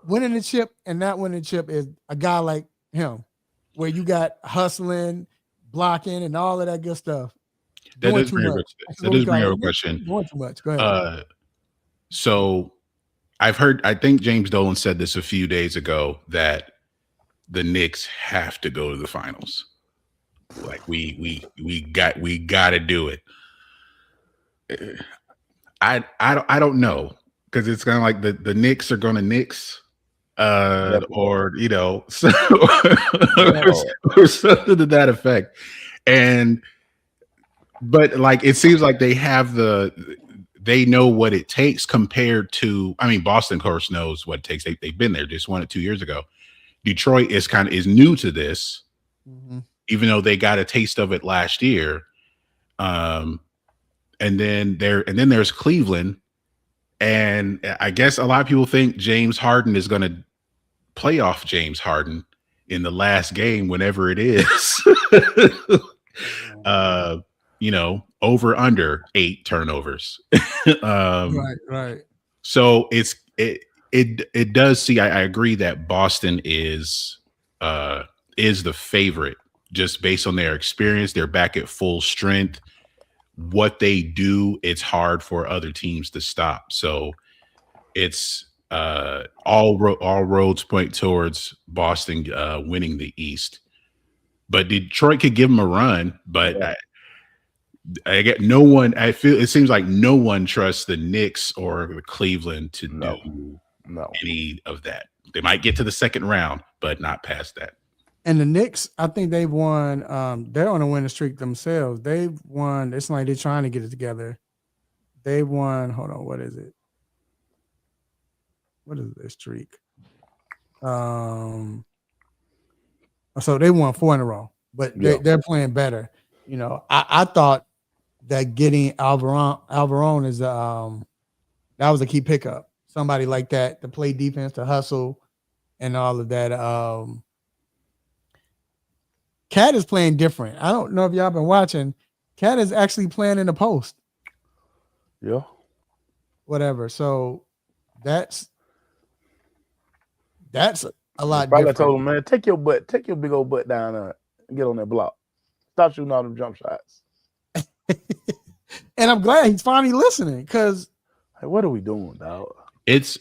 winning the chip and not winning the chip is a guy like him, where you got hustling, blocking, and all of that good stuff. That does bring up a question. Going too much. Go ahead. So I think James Dolan said this a few days ago that the Knicks have to go to the finals. Like we got to do it. I don't know, because it's kind of like the Knicks are going to Knicks. Or so, or something to that effect, but like it seems like they have the they know what it takes compared to, I mean, Boston, of course, knows what it takes. They've been there, just won it 2 years ago. Detroit is new to this, even though they got a taste of it last year. And then there's Cleveland. And I guess a lot of people think James Harden is going to play off James Harden in the last game, whenever it is. Over under 8 turnovers. Right. So it does see. I agree that Boston is the favorite just based on their experience. They're back at full strength. What they do, it's hard for other teams to stop. So it's all roads point towards Boston winning the East. But Detroit could give them a run, but I get no one. I feel it seems like no one trusts the Knicks or the Cleveland to do any of that. They might get to the second round, but not past that. And the Knicks, I think they've won. They're on a winning streak themselves. They've won. It's like they're trying to get it together. They won. Hold on. What is it? What is their streak? So they won 4 in a row, but they're playing better. You know, I thought that getting Alvarone is that was a key pickup. Somebody like that to play defense, to hustle, and all of that. Cat is playing different. I don't know if y'all been watching. Cat is actually playing in the post. Yeah. Whatever. So that's a lot Probably different. told him, man, take your big old butt down there and get on that block. Stop shooting all them jump shots. And I'm glad he's finally listening, because what are we doing, dog? It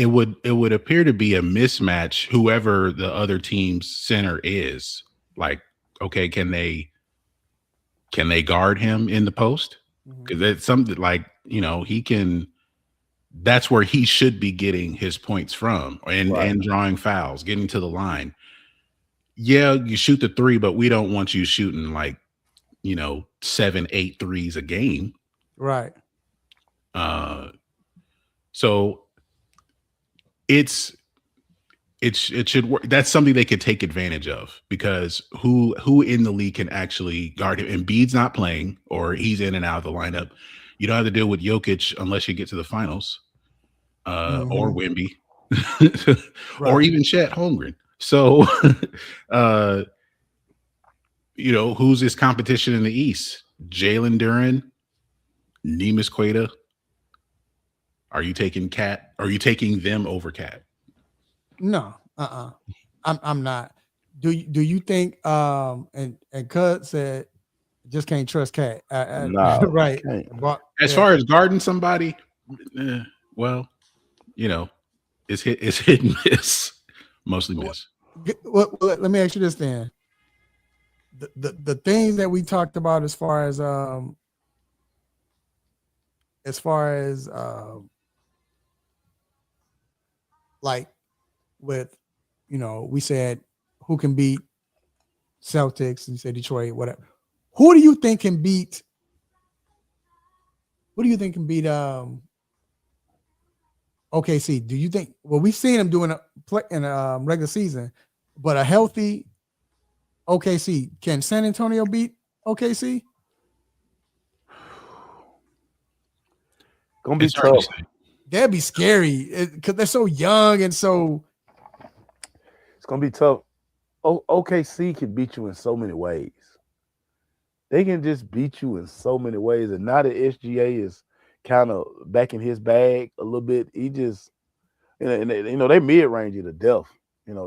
would appear to be a mismatch, whoever the other team's center is. Like, okay, can they guard him in the post? Because it's something like, he can. That's where he should be getting his points from, and drawing fouls, getting to the line. Yeah, you shoot the 3, but we don't want you shooting like 7-8 threes a game. Right. So it should work. That's something they could take advantage of, because who in the league can actually guard him? Embiid's not playing, or he's in and out of the lineup. You don't have to deal with Jokic unless you get to the finals, or Wemby, or even Chet Holmgren. So, who's his competition in the East? Jalen Duren, Neemias Queta. Are you taking Cat? Are you taking them over Cat? No, I'm not. Do you think? And Cud said, just can't trust Cat. No, right. As far as guarding somebody, well, it's hit and miss, mostly miss. Well, let me ask you this then. The things that we talked about as far as like with, we said who can beat Celtics, and you said Detroit, whatever. Who do you think can beat OKC? Do you think? Well, we've seen them doing in a regular season, but a healthy OKC, can San Antonio beat OKC? Gonna be tough. That'd be scary because they're so young and so. It's gonna be tough. OKC can beat you in so many ways. They can just beat you in so many ways, and now that SGA is kind of back in his bag a little bit, he just, they mid-range you to death.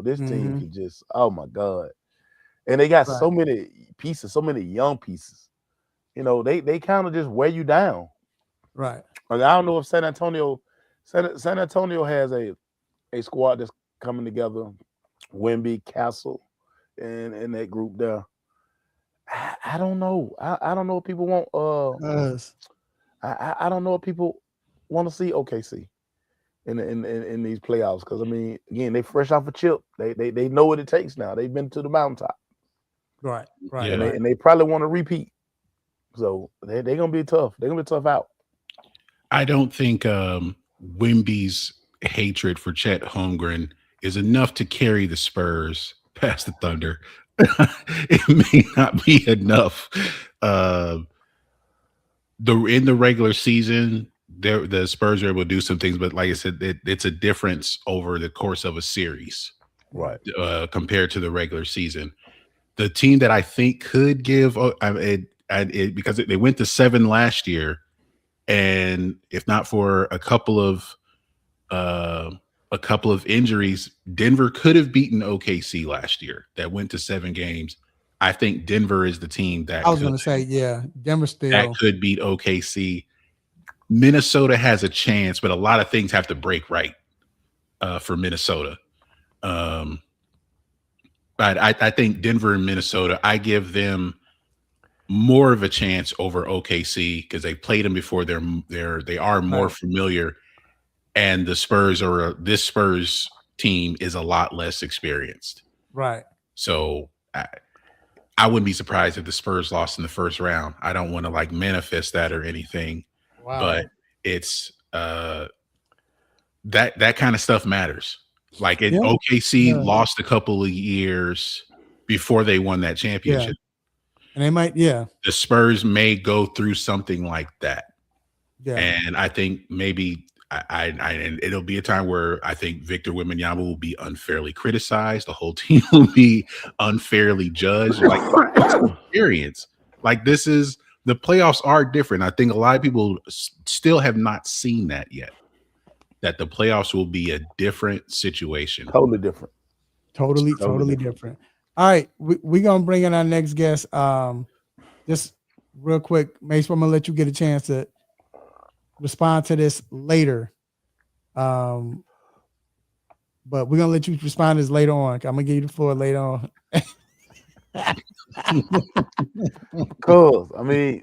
This team can just, oh my God. And they got so many pieces, so many young pieces. They kind of just wear you down. Right. Like, I don't know if San Antonio has a squad that's coming together. Wemby, Castle, and that group there. I don't know. I don't know if people want. I don't know if people want to see OKC in these playoffs, because again, they fresh off a chip. They know what it takes now. They've been to the mountaintop. Right. Yeah. And they probably want to repeat. So they're gonna be tough. They're gonna be tough out. I don't think Wimby's hatred for Chet Holmgren is enough to carry the Spurs past the Thunder. It may not be enough. In the regular season, the Spurs are able to do some things, but like I said, it's a difference over the course of a series, Right. Compared to the regular season. The team that I think could give because they went to 7 last year, and if not for a couple of injuries, Denver could have beaten OKC last year. That went to 7 games. I think Denver is the team that I was going to say, yeah, Denver still that could beat OKC. Minnesota has a chance, but a lot of things have to break right for Minnesota. But I think Denver and Minnesota, I give them more of a chance over OKC because they played them before. They are more familiar, and this Spurs team is a lot less experienced. Right. So I wouldn't be surprised if the Spurs lost in the first round. I don't want to like manifest that or anything, but it's that kind of stuff matters. Like OKC lost a couple of years before they won that championship. And they might, the Spurs may go through something like that. Yeah. And I think maybe and it'll be a time where I think Victor Wembanyama will be unfairly criticized. The whole team will be unfairly judged. Like experience. Like the playoffs are different. I think a lot of people still have not seen that yet. That the playoffs will be a different situation. Totally different. Totally different. All right, we're gonna bring in our next guest. Just real quick, Mace, I'm gonna let you get a chance to respond to this later. But we're gonna let you respond to this later on. I'm gonna give you the floor later on. Cause I mean,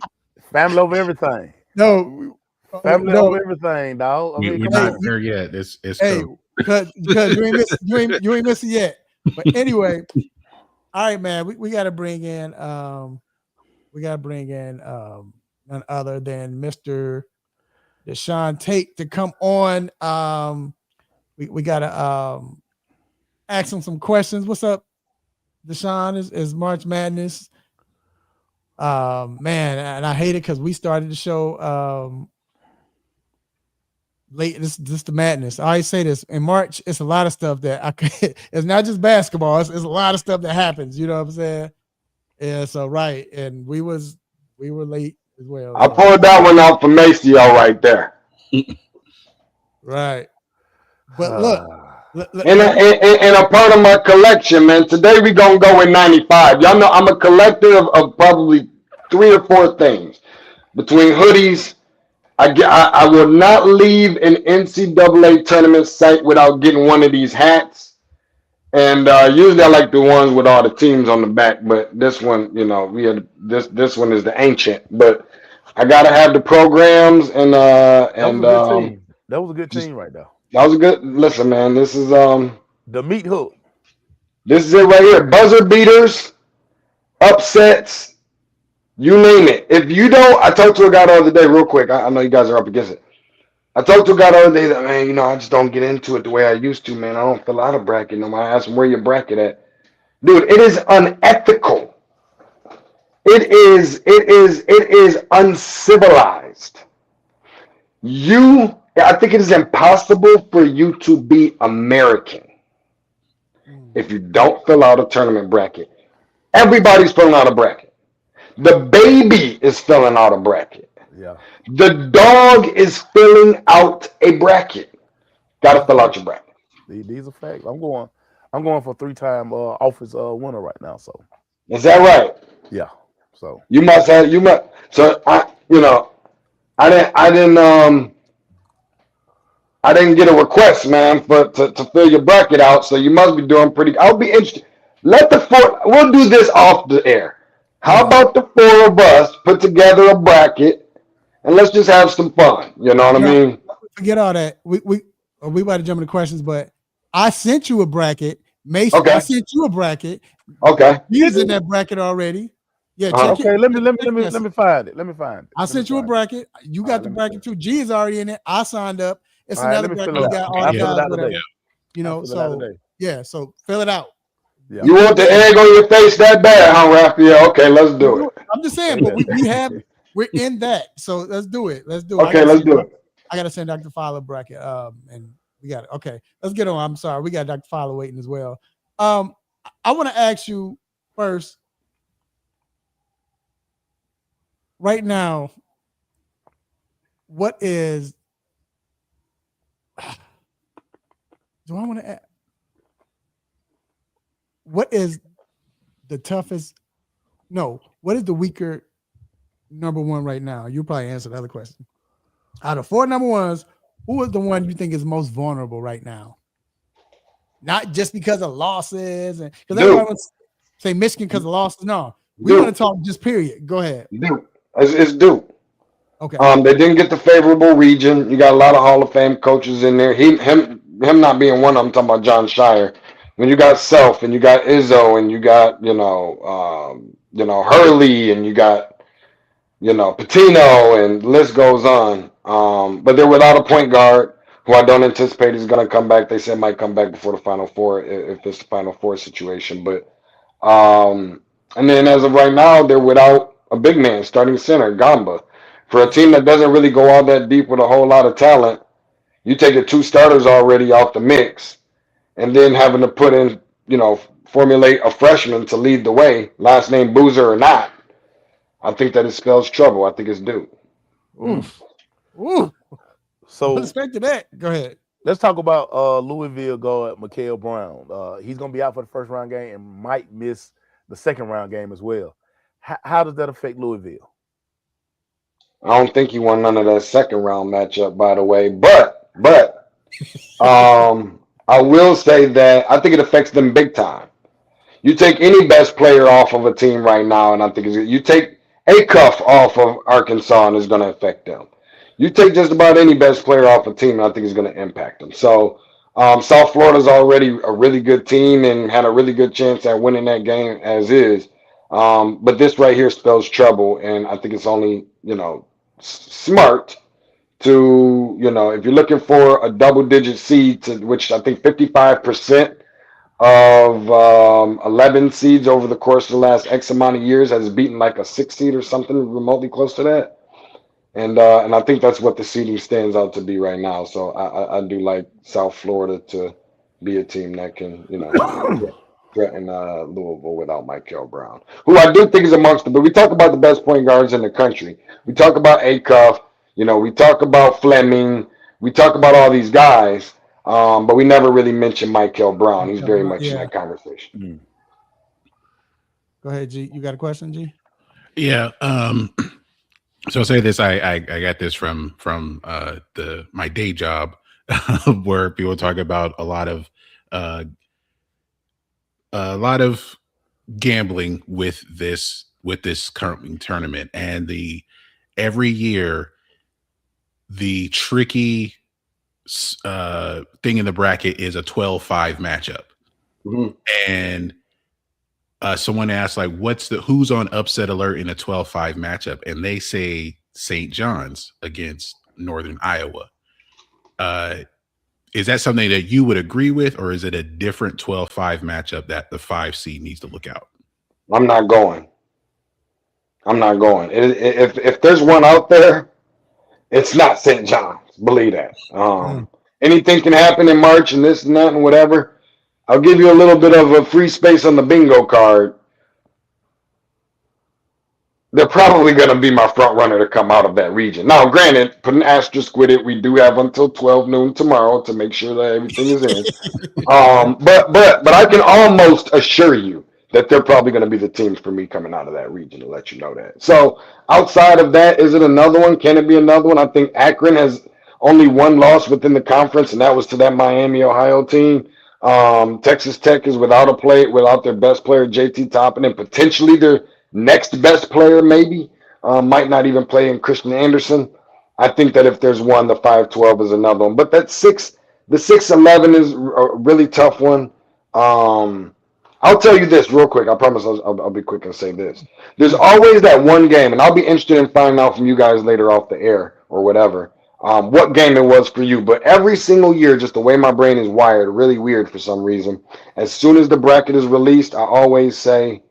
family over everything. No, family over everything, dog. I mean, we're not there yet. It's cool. Because you ain't missing yet. But anyway. All right, man. We got to bring in none other than Mr. Deshaun Tate to come on. We got to ask him some questions. What's up, Deshaun? Is March Madness? Man, and I hate it because we started the show late. This the madness. I always say this in March. It's a lot of stuff that it's not just basketball. It's a lot of stuff that happens. You know what I'm saying? Yeah. So right, and we were late as well. I pulled that one out for Maceo right there. Right. But look. In a part of my collection, man. Today we gonna go in 95. Y'all know I'm a collector of probably 3 or 4 things between hoodies. I will not leave an NCAA tournament site without getting one of these hats. And usually I like the ones with all the teams on the back, but this one, we had this one is the ancient. But I gotta have the programs and that was a good team right there. That was a good listen, man. This is the meat hook. This is it right here. Buzzer beaters, upsets. You name it. If you don't, I talked to a guy the other day real quick. I know you guys are up against it. I talked to a guy the other day that, man, I just don't get into it the way I used to, man. I don't fill out a bracket no more. I asked him where your bracket at. Dude, it is unethical. It is uncivilized. I think it is impossible for you to be American if you don't fill out a tournament bracket. Everybody's filling out a bracket. The baby is filling out a bracket. Yeah. The dog is filling out a bracket. Got to fill out your bracket. These are facts. I'm going for 3-time office winner right now. So is that right? Yeah. So you must. So I didn't get a request, man, to fill your bracket out. So you must be doing pretty. I'll be interested. We'll do this off the air. How about the 4 of us put together a bracket and let's just have some fun? You know what I mean? Forget all that. We about to jump into questions, but I sent you a bracket. Mason, okay. I sent you a bracket. Okay. He's in that bracket already. Yeah, Uh-huh. check it. Okay, let me find it. I sent you a bracket. You got the bracket too. G is already in it. I signed up. It's All right, another let me bracket. fill You it got out. all I'll the fill it guys, out whatever. today. You know, I'll fill it out so today. yeah, so fill it out. Yeah. You want the egg on your face that bad, huh, Raphael? Okay, let's do it. I'm just saying, but we're in that. So let's do it. Okay, let's do it. I gotta send Dr. Fowler bracket. And we got it. Okay, let's get on. I'm sorry, we got Dr. Fowler waiting as well. I want to ask you first, right now, what is do I want to ask? What is the toughest? No, what is the weaker number one right now? You'll probably answer the other question. Out of 4 number ones, who is the one you think is most vulnerable right now? Not just because of losses, and because everyone wants to say Michigan because of losses. No, we want to talk just period. Go ahead. Duke. It's Duke. Okay. They didn't get the favorable region. You got a lot of Hall of Fame coaches in there. Him not being one of them. I'm talking about John Shire. When you got Self and you got Izzo and you got Hurley and you got Patino and the list goes on. But they're without a point guard who I don't anticipate is going to come back. They said might come back before the Final Four if it's the Final Four situation. But and then as of right now, they're without a big man starting center, Gamba. For a team that doesn't really go all that deep with a whole lot of talent, you take the 2 starters already off the mix, and then having to put in, formulate a freshman to lead the way, last name Boozer or not. I think that it spells trouble. I think it's Duke. So respect to that. Go ahead. Let's talk about Louisville guard Mikael Brown. He's going to be out for the first round game and might miss the second round game as well. How does that affect Louisville? I don't think he won none of that second round matchup, by the way. But I will say that I think it affects them big time. You take any best player off of a team right now, and I think you take a cuff off of Arkansas, and it's going to affect them. You take just about any best player off a team, and I think it's going to impact them. So South Florida's already a really good team and had a really good chance at winning that game as is. But this right here spells trouble, and I think it's only, smart to, if you're looking for a double-digit seed, to which I think 55% of 11 seeds over the course of the last X amount of years has beaten like a 6 seed or something remotely close to that. And I think that's what the seeding stands out to be right now. So I do like South Florida to be a team that can, threaten Louisville without Mikael Brown, who I do think is amongst them. But we talk about the best point guards in the country. We talk about Acuff, we talk about Fleming. We talk about all these guys, but we never really mention Mikael Brown. He's very much in that conversation. Go ahead, G. You got a question, G? Yeah. So I'll say this. I got this from my day job, where people talk about a lot of gambling with this current tournament, and every year the tricky thing in the bracket is a 12-5 matchup. Mm-hmm. And someone asked, like, who's on upset alert in a 12-5 matchup? And they say St. John's against Northern Iowa. Is that something that you would agree with, or is it a different 12-5 matchup that the 5 seed needs to look out? I'm not going. If there's one out there, it's not St. John's. Believe that. Anything can happen in March and this and that and whatever. I'll give you a little bit of a free space on the bingo card. They're probably going to be my front runner to come out of that region. Now, granted, put an asterisk with it. We do have until 12 noon tomorrow to make sure that everything is in. But I can almost assure you that they're probably going to be the teams for me coming out of that region to let you know that. So outside of that, is it another one? Can it be another one? I think Akron has only one loss within the conference, and that was to that Miami, Ohio team. Texas Tech is without their best player, JT Toppin, and potentially their next best player, maybe, might not even play in Christian Anderson. I think that if there's one, the 5-12 is another one. But the 6-11 is a really tough one. I'll tell you this real quick. I promise I'll be quick and say this. There's always that one game, and I'll be interested in finding out from you guys later off the air or whatever, what game it was for you. But every single year, just the way my brain is wired, really weird for some reason, as soon as the bracket is released, I always say,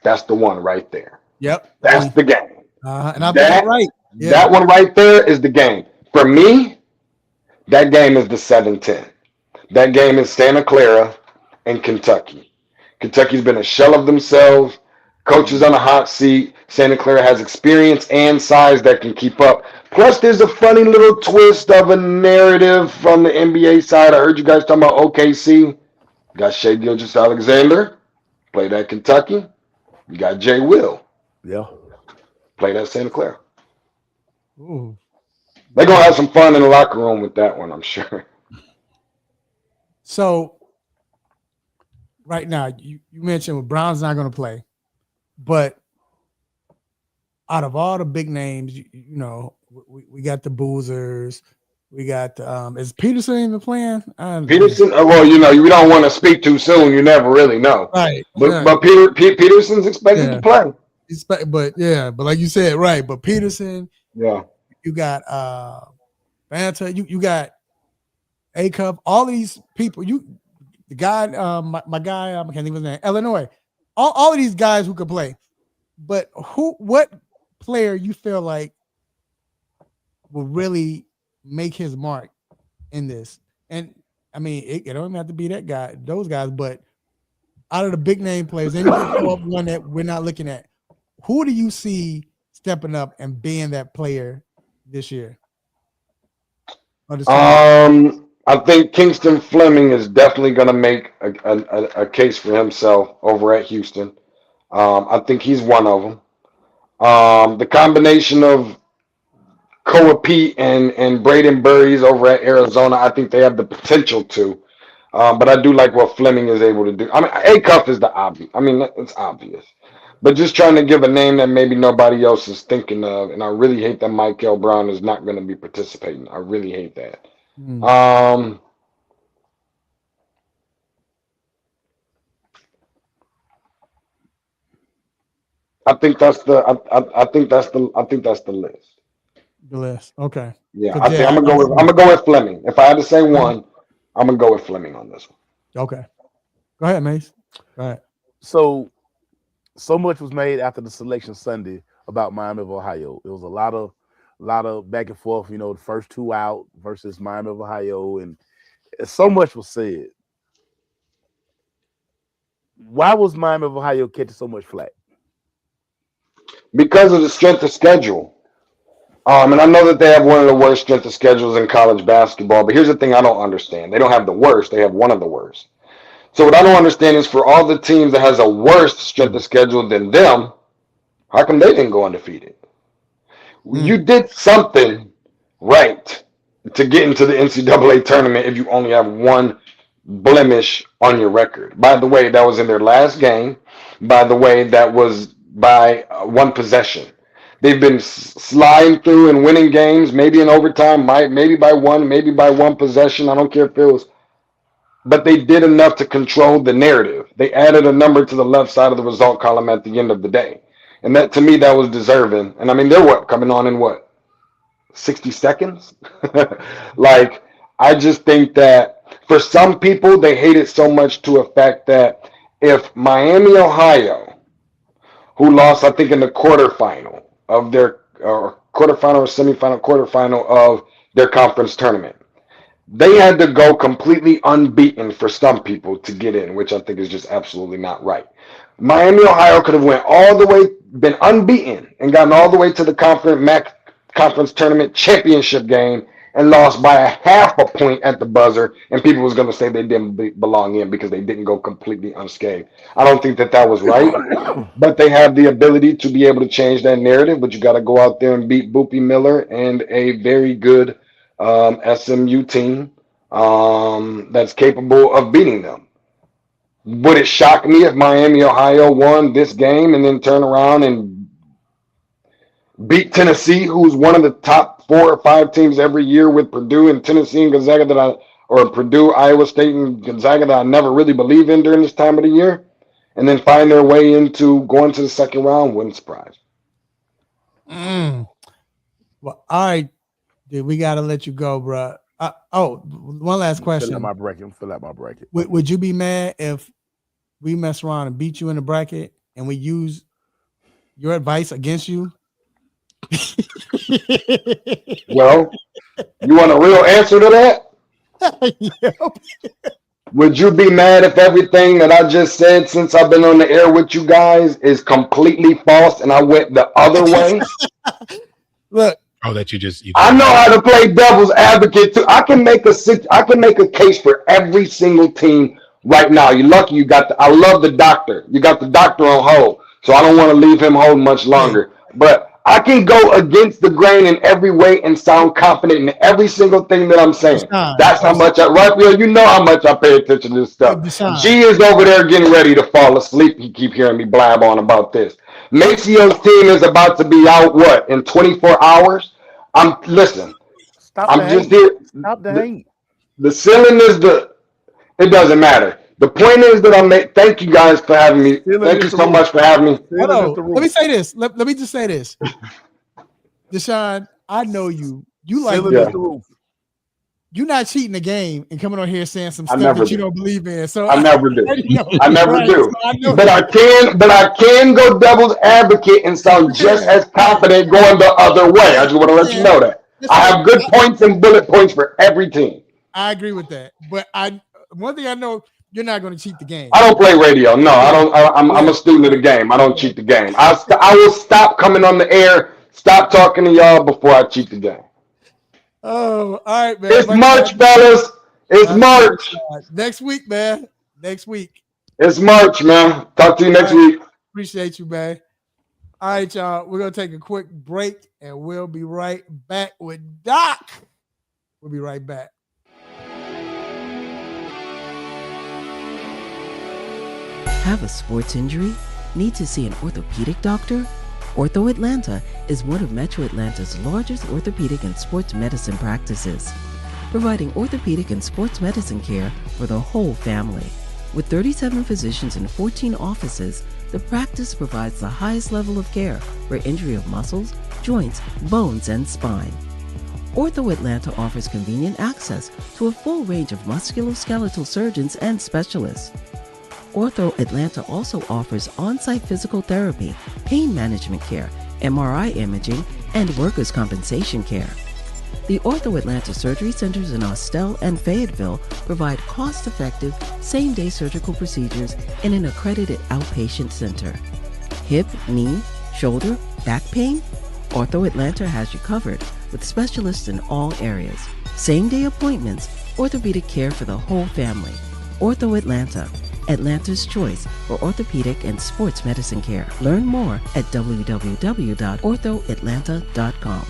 that's the one right there. Yep. That's the game. And I think you're right. Yeah. That one right there is the game. For me, that game is the 7-10. That game is Santa Clara and Kentucky. Kentucky's been a shell of themselves. Coach is on a hot seat. Santa Clara has experience and size that can keep up. Plus, there's a funny little twist of a narrative from the NBA side. I heard you guys talking about OKC. You got Shai Gilgeous-Alexander, played at Kentucky. You got Jay Will, played at Santa Clara. Ooh. They're going to have some fun in the locker room with that one, I'm sure. So, right now, you mentioned Brown's not going to play, but out of all the big names, you know, we got the Boozers, we got is Peterson even playing? Peterson, well, you know, you don't want to speak too soon. You never really know, right? But Peterson's expected to play. But like you said, right? But Peterson, you got Fanta, you got A-Cup, all these people, the guy, my guy, I can't think of his name, Illinois. All of these guys who could play, but what player you feel like will really make his mark in this? And I mean, it don't even have to be those guys, but out of the big name players, and one that we're not looking at, who do you see stepping up and being that player this year? I think Kingston Fleming is definitely going to make a case for himself over at Houston. I think he's one of them. The combination of Koa Pete and Braden Burries over at Arizona, I think they have the potential to. But I do like what Fleming is able to do. I mean, A-Cup is the obvious. I mean, it's obvious. But just trying to give a name that maybe nobody else is thinking of, and I really hate that Michael Brown is not going to be participating. I really hate that. I think that's the list. The list, okay. Yeah, I'm gonna go with Fleming. If I had to say one, I'm gonna go with Fleming on this one. Okay, go ahead, Mace. Go ahead. So much was made after the selection Sunday about Miami of Ohio. It was a lot of back and forth. You know, the first two out versus Miami of Ohio, and so much was said. Why was Miami of Ohio catching so much flack? Because of the strength of schedule. And I know that they have one of the worst strength of schedules in college basketball, but here's the thing I don't understand. They don't have the worst, they have one of the worst. So what I don't understand is for all the teams that has a worse strength of schedule than them, how come they didn't go undefeated? You did something right to get into the NCAA tournament if you only have one blemish on your record. By the way, that was in their last game. By the way, that was by one possession. They've been sliding through and winning games, maybe in overtime, maybe by one possession. I don't care if it was, but they did enough to control the narrative. They added a number to the left side of the result column at the end of the day. And that, to me, that was deserving. And I mean, they're coming on in 60 seconds? Like, I just think that for some people, they hate it so much to a fact that if Miami, Ohio, who lost, I think, in the quarterfinal of their quarterfinal of their conference tournament, they had to go completely unbeaten for some people to get in, which I think is just absolutely not right. Miami, Ohio could have went all the way, been unbeaten, and gotten all the way to the conference tournament championship game and lost by a half a point at the buzzer, and people was going to say they didn't belong in because they didn't go completely unscathed. I don't think that was right, but they have the ability to be able to change that narrative, but you got to go out there and beat Boopy Miller and a very good SMU team that's capable of beating them. Would it shock me if Miami, Ohio won this game and then turn around and beat Tennessee, who's one of the top 4 or 5 teams every year with Purdue and Tennessee and Gonzaga that I or Purdue, Iowa State, and Gonzaga that I never really believe in during this time of the year, and then find their way into going to the second round, wouldn't surprise. Well, all right, dude, we got to let you go, bro. One last question. Fill out my bracket. Would you be mad if we mess around and beat you in the bracket and we use your advice against you? Well, you want a real answer to that? Yep. Would you be mad if everything that I just said since I've been on the air with you guys is completely false and I went the other way? Look. Oh, that you I know how to play devil's advocate too. I can make a case for every single team right now. You're lucky I love the doctor. You got the doctor on hold, so I don't want to leave him hold much longer. But I can go against the grain in every way and sound confident in every single thing that I'm saying. That's how much you know how much I pay attention to this stuff. G is over there getting ready to fall asleep. You keep hearing me blab on about this. Maceo's team is about to be out, in 24 hours? Stop the hate. The ceiling is it doesn't matter. The point is that thank you guys for having me. Thank you so much for having me. Let me say this. Let me just say this. Deshaun, I know you. You like you're not cheating the game and coming on here saying some stuff that you don't believe in. So I never do. I never do. But I can go devil's advocate and sound just as confident going the other way. I just want to let you know that. I have good points and bullet points for every team. I agree with that. But one thing I know, you're not going to cheat the game. I don't play radio. No, I don't. I'm a student of the game. I don't cheat the game. I will stop coming on the air, stop talking to y'all before I cheat the game. Oh, all right, man. It's March, fellas. It's March. Next week, man. Next week. It's March, man. Talk to you next week. Appreciate you, man. All right, y'all. We're going to take a quick break, and we'll be right back with Doc. We'll be right back. Have a sports injury? Need to see an orthopedic doctor? Ortho Atlanta is one of Metro Atlanta's largest orthopedic and sports medicine practices, providing orthopedic and sports medicine care for the whole family. With 37 physicians and 14 offices, the practice provides the highest level of care for injury of muscles, joints, bones, and spine. Ortho Atlanta offers convenient access to a full range of musculoskeletal surgeons and specialists. Ortho Atlanta also offers on-site physical therapy, pain management care, MRI imaging, and workers' compensation care. The Ortho Atlanta surgery centers in Austell and Fayetteville provide cost-effective, same-day surgical procedures in an accredited outpatient center. Hip, knee, shoulder, back pain? Ortho Atlanta has you covered with specialists in all areas. Same-day appointments, orthopedic care for the whole family. Ortho Atlanta, Atlanta's choice for orthopedic and sports medicine care. Learn more at www.orthoatlanta.com.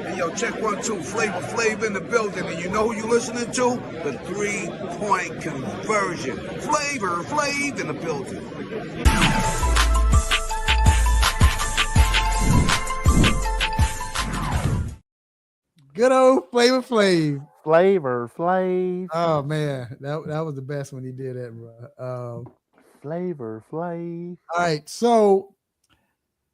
Hey, yo, check 1, 2. Flavor Flav in the building, and you know who you listening to? The 3-point conversion. Flavor Flav in the building. Good old Flavor Flav. Flavor Flav. Oh man, that was the best when he did that, bro. Flavor Flav. All right, so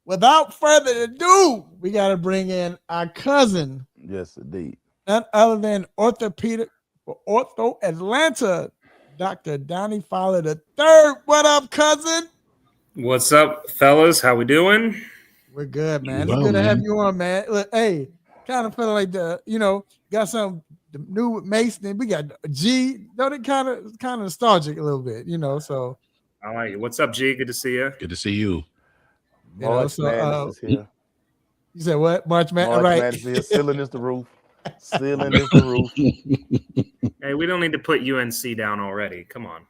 without further ado, we got to bring in our cousin. Yes, indeed. None other than orthopedic for Ortho Atlanta, Dr. Donnie Fowler III. What up, cousin? What's up, fellas? How we doing? We're good, man. Well, It's good to have man. you on, man. Look, hey, kind of feeling like got some new with Mason. We got G. Though they kind of nostalgic a little bit, So I like it. What's up, G? Good to see you. Good to see you. March Madness is here. You said what? March Madness, right? Madness is here. Ceiling is the roof. Ceiling is the roof. Hey, we don't need to put UNC down already. Come on.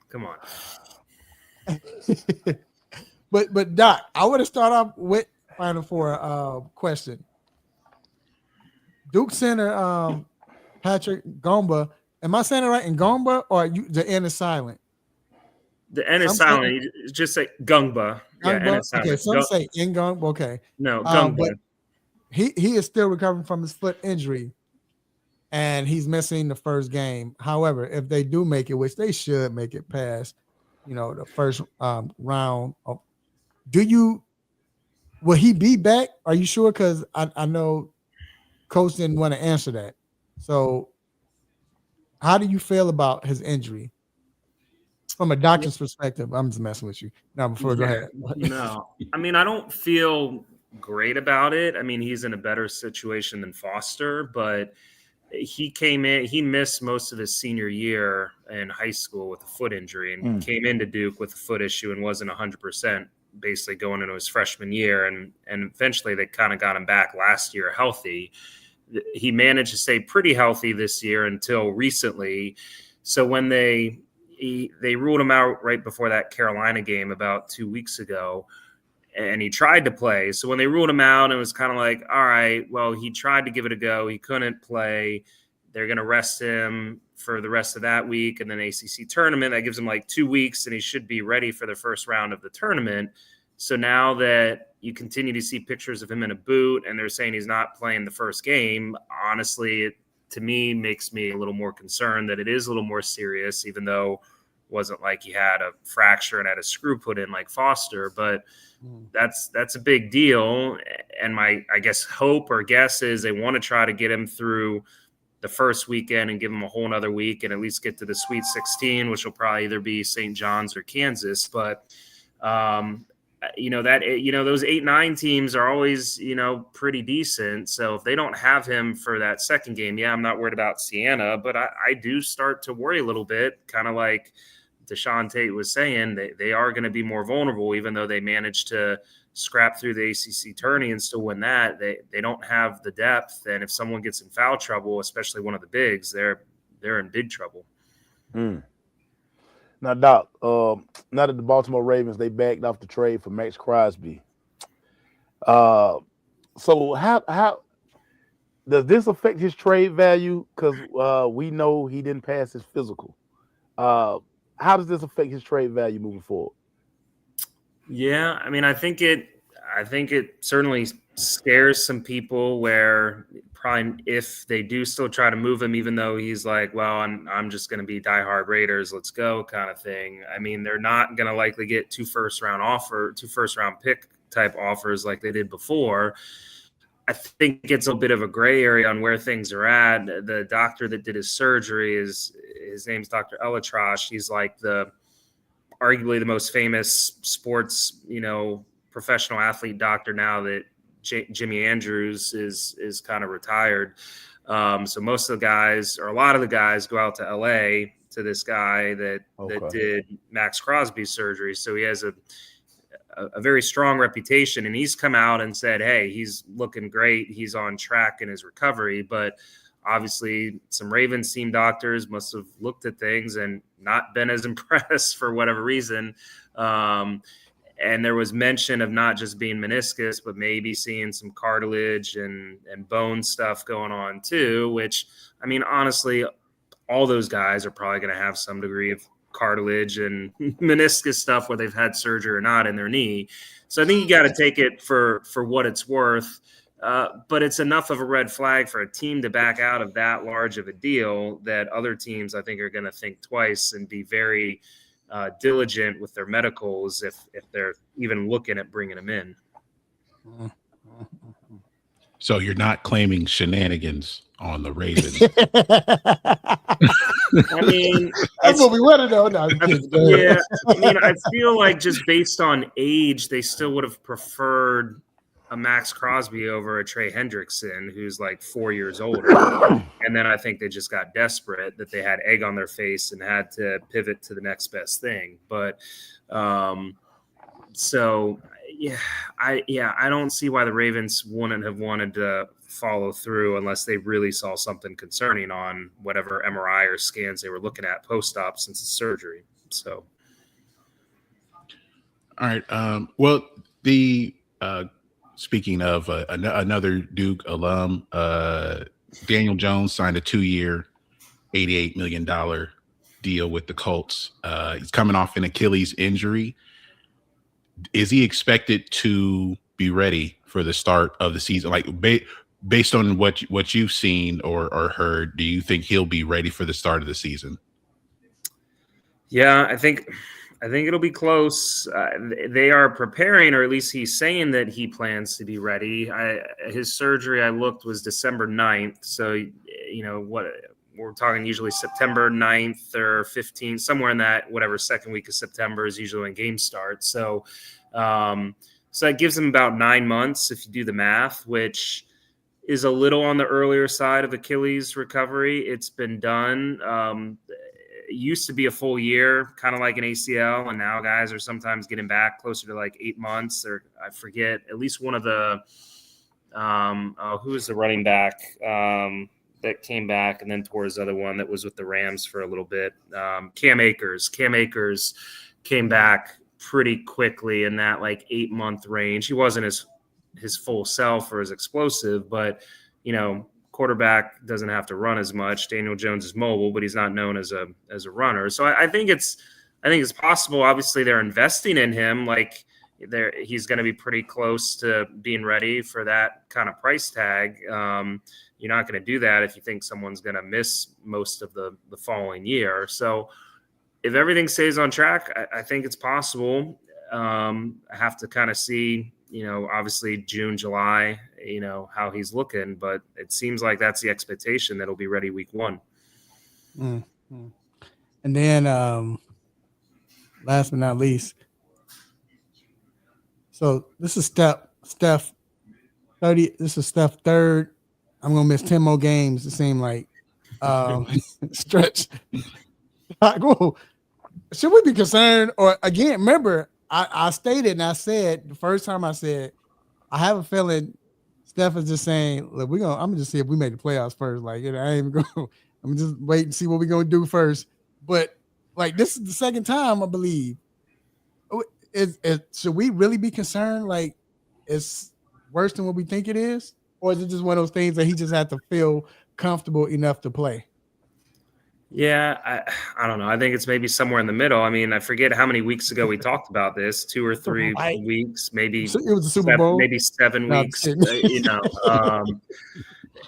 But Doc, I want to start off with Final Four question. Duke center Patrick Gomba. Am I saying it right? Ngomba, or the N is silent? The N is silent. Just say Gungba. Yeah, N is silent. Okay, some say Ngomba. Okay. No, Gungba. he is still recovering from his foot injury, and he's missing the first game. However, if they do make it, which they should make it past, the first round, will he be back? Are you sure? Because I know Coach didn't want to answer that. So, how do you feel about his injury from a doctor's perspective? I'm just messing with you. Now, go ahead. No, I mean, I don't feel great about it. I mean, he's in a better situation than Foster, but he came in, he missed most of his senior year in high school with a foot injury and came into Duke with a foot issue and wasn't 100% basically going into his freshman year. And eventually they kind of got him back last year healthy. He managed to stay pretty healthy this year until recently. So when they ruled him out right before that Carolina game about 2 weeks ago, and he tried to play. So when they ruled him out, it was kind of like, all right, well, he tried to give it a go. He couldn't play. They're going to rest him for the rest of that week. And then ACC tournament, that gives him like 2 weeks, and he should be ready for the first round of the tournament. So now that you continue to see pictures of him in a boot and they're saying he's not playing the first game, honestly, it, to me, makes me a little more concerned that it is a little more serious, even though it wasn't like he had a fracture and had a screw put in like Foster. But that's a big deal. And my, I guess, hope or guess is they want to try to get him through the first weekend and give him a whole nother week and at least get to the Sweet 16, which will probably either be St. John's or Kansas. But, those 8-9 teams are always, pretty decent. So if they don't have him for that second game, I'm not worried about Siena, but I do start to worry a little bit, kind of like Deshaun Tate was saying, they are going to be more vulnerable, even though they managed to scrap through the ACC tourney and still win that. They don't have the depth. And if someone gets in foul trouble, especially one of the bigs, they're in big trouble. Now, Doc, now that the Baltimore Ravens, they backed off the trade for Max Crosby. So how does this affect his trade value? Because we know he didn't pass his physical. How does this affect his trade value moving forward? Yeah, I mean, I think it certainly scares some people where probably if they do still try to move him, even though he's like, well, I'm just going to be diehard Raiders, let's go kind of thing. I mean, they're not going to likely get 2 first-round pick type offers like they did before. I think it's a bit of a gray area on where things are at. The doctor that did his surgery his name's Dr. Elatrash. He's like arguably the most famous sports, professional athlete doctor now that Jimmy Andrews is kind of retired. So most of the guys, or a lot of the guys, go out to LA to this guy that did Max Crosby's surgery. So he has a very strong reputation, and he's come out and said, hey, he's looking great. He's on track in his recovery. But obviously some Ravens team doctors must have looked at things and not been as impressed for whatever reason. And there was mention of not just being meniscus, but maybe seeing some cartilage and bone stuff going on too, which, I mean, honestly, all those guys are probably going to have some degree of cartilage and meniscus stuff, whether they've had surgery or not, in their knee. So I think you got to take it for what it's worth. But it's enough of a red flag for a team to back out of that large of a deal that other teams, I think, are going to think twice and be very diligent with their medicals if they're even looking at bringing them in. So you're not claiming shenanigans on the Ravens. I mean, that's what we want to know. No, yeah, I mean, I feel like just based on age, they still would have preferred a Max Crosby over a Trey Hendrickson, who's like 4 years older. And then I think they just got desperate that they had egg on their face and had to pivot to the next best thing. But so I don't see why the Ravens wouldn't have wanted to follow through unless they really saw something concerning on whatever MRI or scans they were looking at post-op since the surgery. So, all right. Well, speaking of another Duke alum, Daniel Jones signed a 2-year, $88 million deal with the Colts. He's coming off an Achilles injury. Is he expected to be ready for the start of the season? Like based on what you've seen or heard, do you think he'll be ready for the start of the season? Yeah, I think it'll be close. They are preparing, or at least he's saying that he plans to be ready. His surgery, I looked, was December 9th. So, what we're talking usually September 9th or 15th, somewhere in that, whatever, second week of September is usually when games start. So, so that gives him about 9 months if you do the math, which is a little on the earlier side of Achilles recovery. It's been done. It used to be a full year, kind of like an ACL, and now guys are sometimes getting back closer to like 8 months, or I forget, at least one of the who was the running back that came back and then tore his other one that was with the Rams for a little bit. Cam Akers came back pretty quickly in that like 8 month range. He wasn't his full self or as explosive, but quarterback doesn't have to run as much. Daniel Jones is mobile, but he's not known as a runner. So I think it's possible. Obviously, they're investing in him. Like he's going to be pretty close to being ready for that kind of price tag. You're not going to do that if you think someone's going to miss most of the following year. So if everything stays on track, I think it's possible. I have to kind of see, obviously June, July, how he's looking, but it seems like that's the expectation that he'll be ready week 1. Mm-hmm. And then last but not least, so this is Steph 30. This is Steph third. I'm gonna miss 10 more games. It seemed like stretch. Whoa. Should we be concerned? Or again, remember, I stated and I said the first time I said I have a feeling Steph is just saying, look, I'm gonna just see if we make the playoffs first. Like, I ain't even going. I'm just wait and see what we're gonna do first. But like, this is the second time I believe. Should we really be concerned? Like, it's worse than what we think it is, or is it just one of those things that he just had to feel comfortable enough to play? Yeah, I don't know. I think it's maybe somewhere in the middle. I mean, I forget how many weeks ago we talked about this, 2 or 3 weeks, maybe it was the Super Bowl, maybe 7 weeks,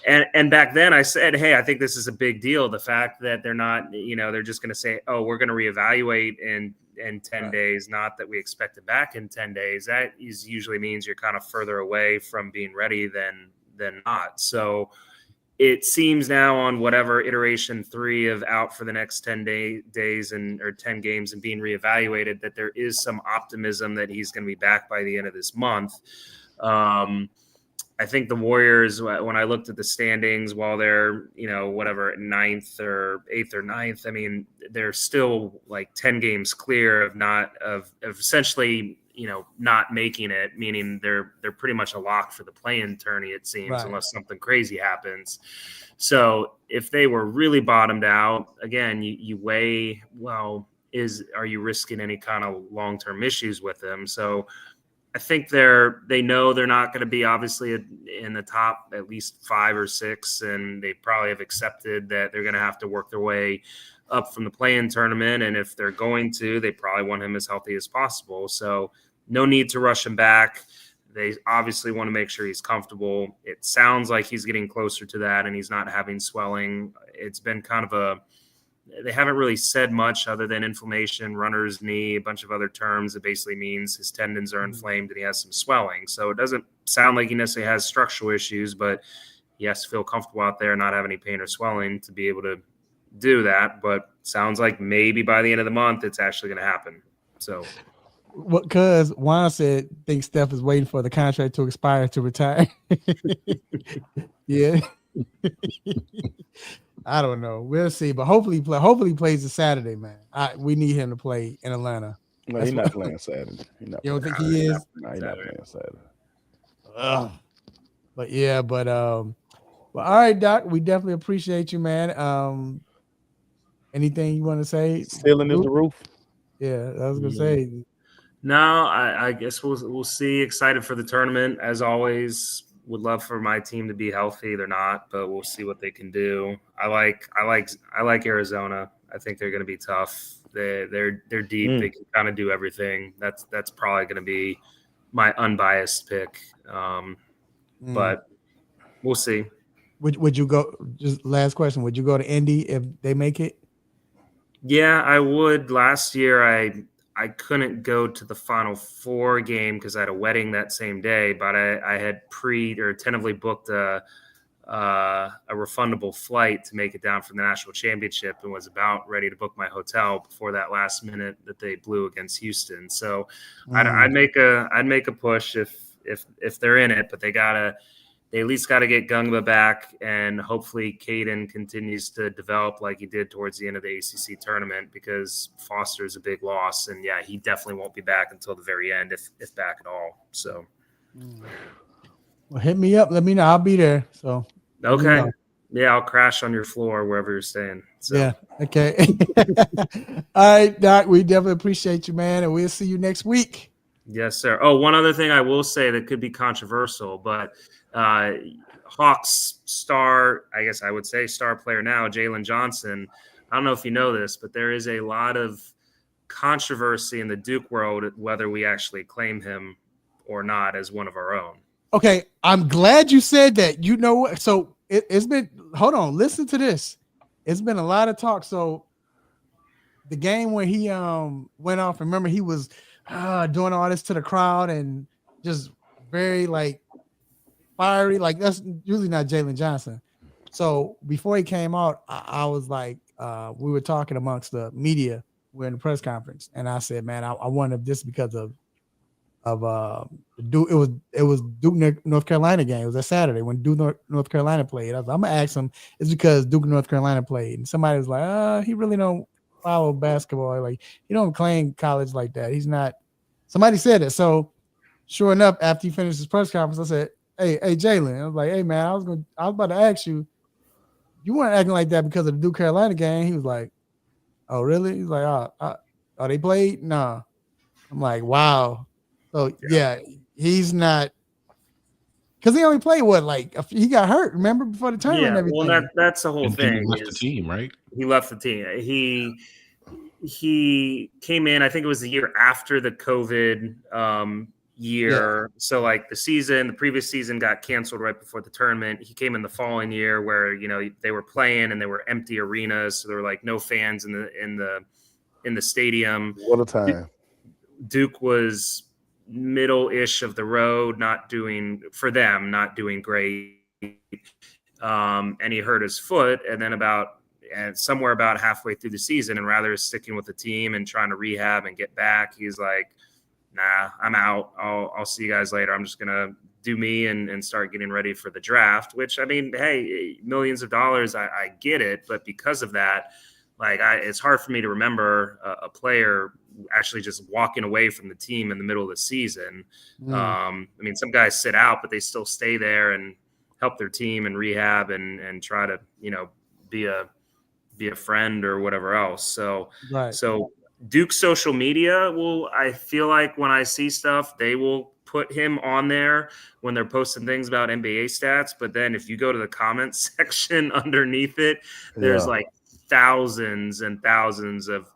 And back then I said, hey, I think this is a big deal. The fact that they're not, they're just going to say, oh, we're going to reevaluate in 10 days, not that we expect it back in 10 days. That usually means you're kind of further away from being ready than not. So it seems now on whatever iteration 3 of out for the next 10 days or 10 games and being reevaluated, that there is some optimism that he's going to be back by the end of this month. I think the Warriors, when I looked at the standings while they're, whatever, 9th or 8th or 9th, I mean, they're still like 10 games clear of essentially, not making it, meaning they're pretty much a lock for the play-in tourney, it seems, right, unless something crazy happens. So if they were really bottomed out, again, you weigh, well, are you risking any kind of long-term issues with them? So I think they know they're not going to be obviously in the top at least 5 or 6, and they probably have accepted that they're going to have to work their way up from the play-in tournament. And if they're going to, they probably want him as healthy as possible. So no need to rush him back. They obviously want to make sure he's comfortable. It sounds like he's getting closer to that and he's not having swelling. It's been kind of they haven't really said much other than inflammation, runner's knee, a bunch of other terms. It basically means his tendons are inflamed and he has some swelling. So it doesn't sound like he necessarily has structural issues, but he has to feel comfortable out there, not have any pain or swelling to be able to do that. But sounds like maybe by the end of the month, it's actually going to happen. So, because Juan said, thinks Steph is waiting for the contract to expire to retire. Yeah. I don't know. We'll see, but hopefully he plays the Saturday, man. We need him to play in Atlanta. No, he's not playing Saturday. You don't think he is? No, he's not playing Saturday. But all right, Doc. We definitely appreciate you, man. Anything you want to say? Ceiling is the roof. Yeah, I was gonna say. No, I guess we'll see. Excited for the tournament as always. Would love for my team to be healthy. They're not, but we'll see what they can do. I like Arizona. I think they're going to be tough. They're deep. They can kind of do everything. That's probably going to be my unbiased pick. But we'll see. Would you go? Just last question. Would you go to Indy if they make it? Yeah, I would. Last year, I couldn't go to the Final Four game because I had a wedding that same day, but I had tentatively booked a refundable flight to make it down for the national championship and was about ready to book my hotel before that last minute that they blew against Houston. So I'd make a push if they're in it, but they at least got to get Gungba back, and hopefully Caden continues to develop like he did towards the end of the ACC tournament, because Foster is a big loss, and yeah, he definitely won't be back until the very end, if back at all. So, well, hit me up. Let me know. I'll be there. So, okay, yeah, I'll crash on your floor wherever you're staying. So. Yeah. Okay. All right, Doc. We definitely appreciate you, man, and we'll see you next week. Yes, sir. Oh, one other thing I will say that could be controversial, but Hawks star, I guess I would say star player now, Jalen Johnson. I don't know if you know this, but there is a lot of controversy in the Duke world whether we actually claim him or not as one of our own. Okay, I'm glad you said that. You know what? So it's been. Hold on, listen to this. It's been a lot of talk. So the game when he went off, remember he was doing all this to the crowd and just very like fiery. Like that's usually not Jalen Johnson. So before he came out, I was like, we were talking amongst the media. We're in the press conference, and I said, man, I wonder if this is because of Duke. It was Duke North Carolina game. It was a Saturday when Duke North Carolina played. I'm gonna ask him, it's because Duke North Carolina played, and somebody was like, he really don't follow basketball. Like he don't claim college like that. He's not. Somebody said it. So sure enough, after he finished his press conference, I said, hey Jalen. I was like, hey man, I was about to ask you. You weren't acting like that because of the Duke Carolina game. He was like, oh really? He's like, oh they played? Nah. I'm like, wow. So yeah, he's not, because he only played he got hurt, remember, before the tournament. Yeah, and everything. well, that's the whole thing. He left the team, right? He left the team. He came in, I think it was the year after the COVID year. Yeah. So like the previous season got canceled right before the tournament. He came in the following year where, they were playing and they were empty arenas. So there were like no fans in the stadium. What a time. Duke was middle-ish of the road, not doing great. And he hurt his foot, and then somewhere about halfway through the season, and rather sticking with the team and trying to rehab and get back, he's like, nah, I'm out. I'll see you guys later. I'm just gonna do me and start getting ready for the draft, which, I mean, hey, millions of dollars, I get it, but because of that, it's hard for me to remember a player actually just walking away from the team in the middle of the season. I mean, some guys sit out, but they still stay there and help their team and rehab and try to, be a friend or whatever else. So, right. So Duke's social media I feel like when I see stuff, they will put him on there when they're posting things about NBA stats. But then if you go to the comments section underneath it, there's like thousands and thousands of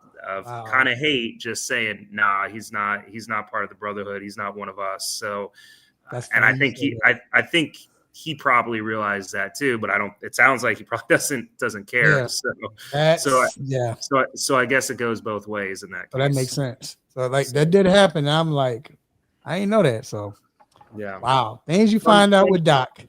kind of hate, just saying, nah, he's not part of the brotherhood. He's not one of us. So, and I think I think he probably realized that too, but it sounds like he probably doesn't care. Yeah. So I guess it goes both ways in that case. So that makes sense. So that did happen. I'm like, I ain't know that. So yeah. Wow. Things you find out with Doc.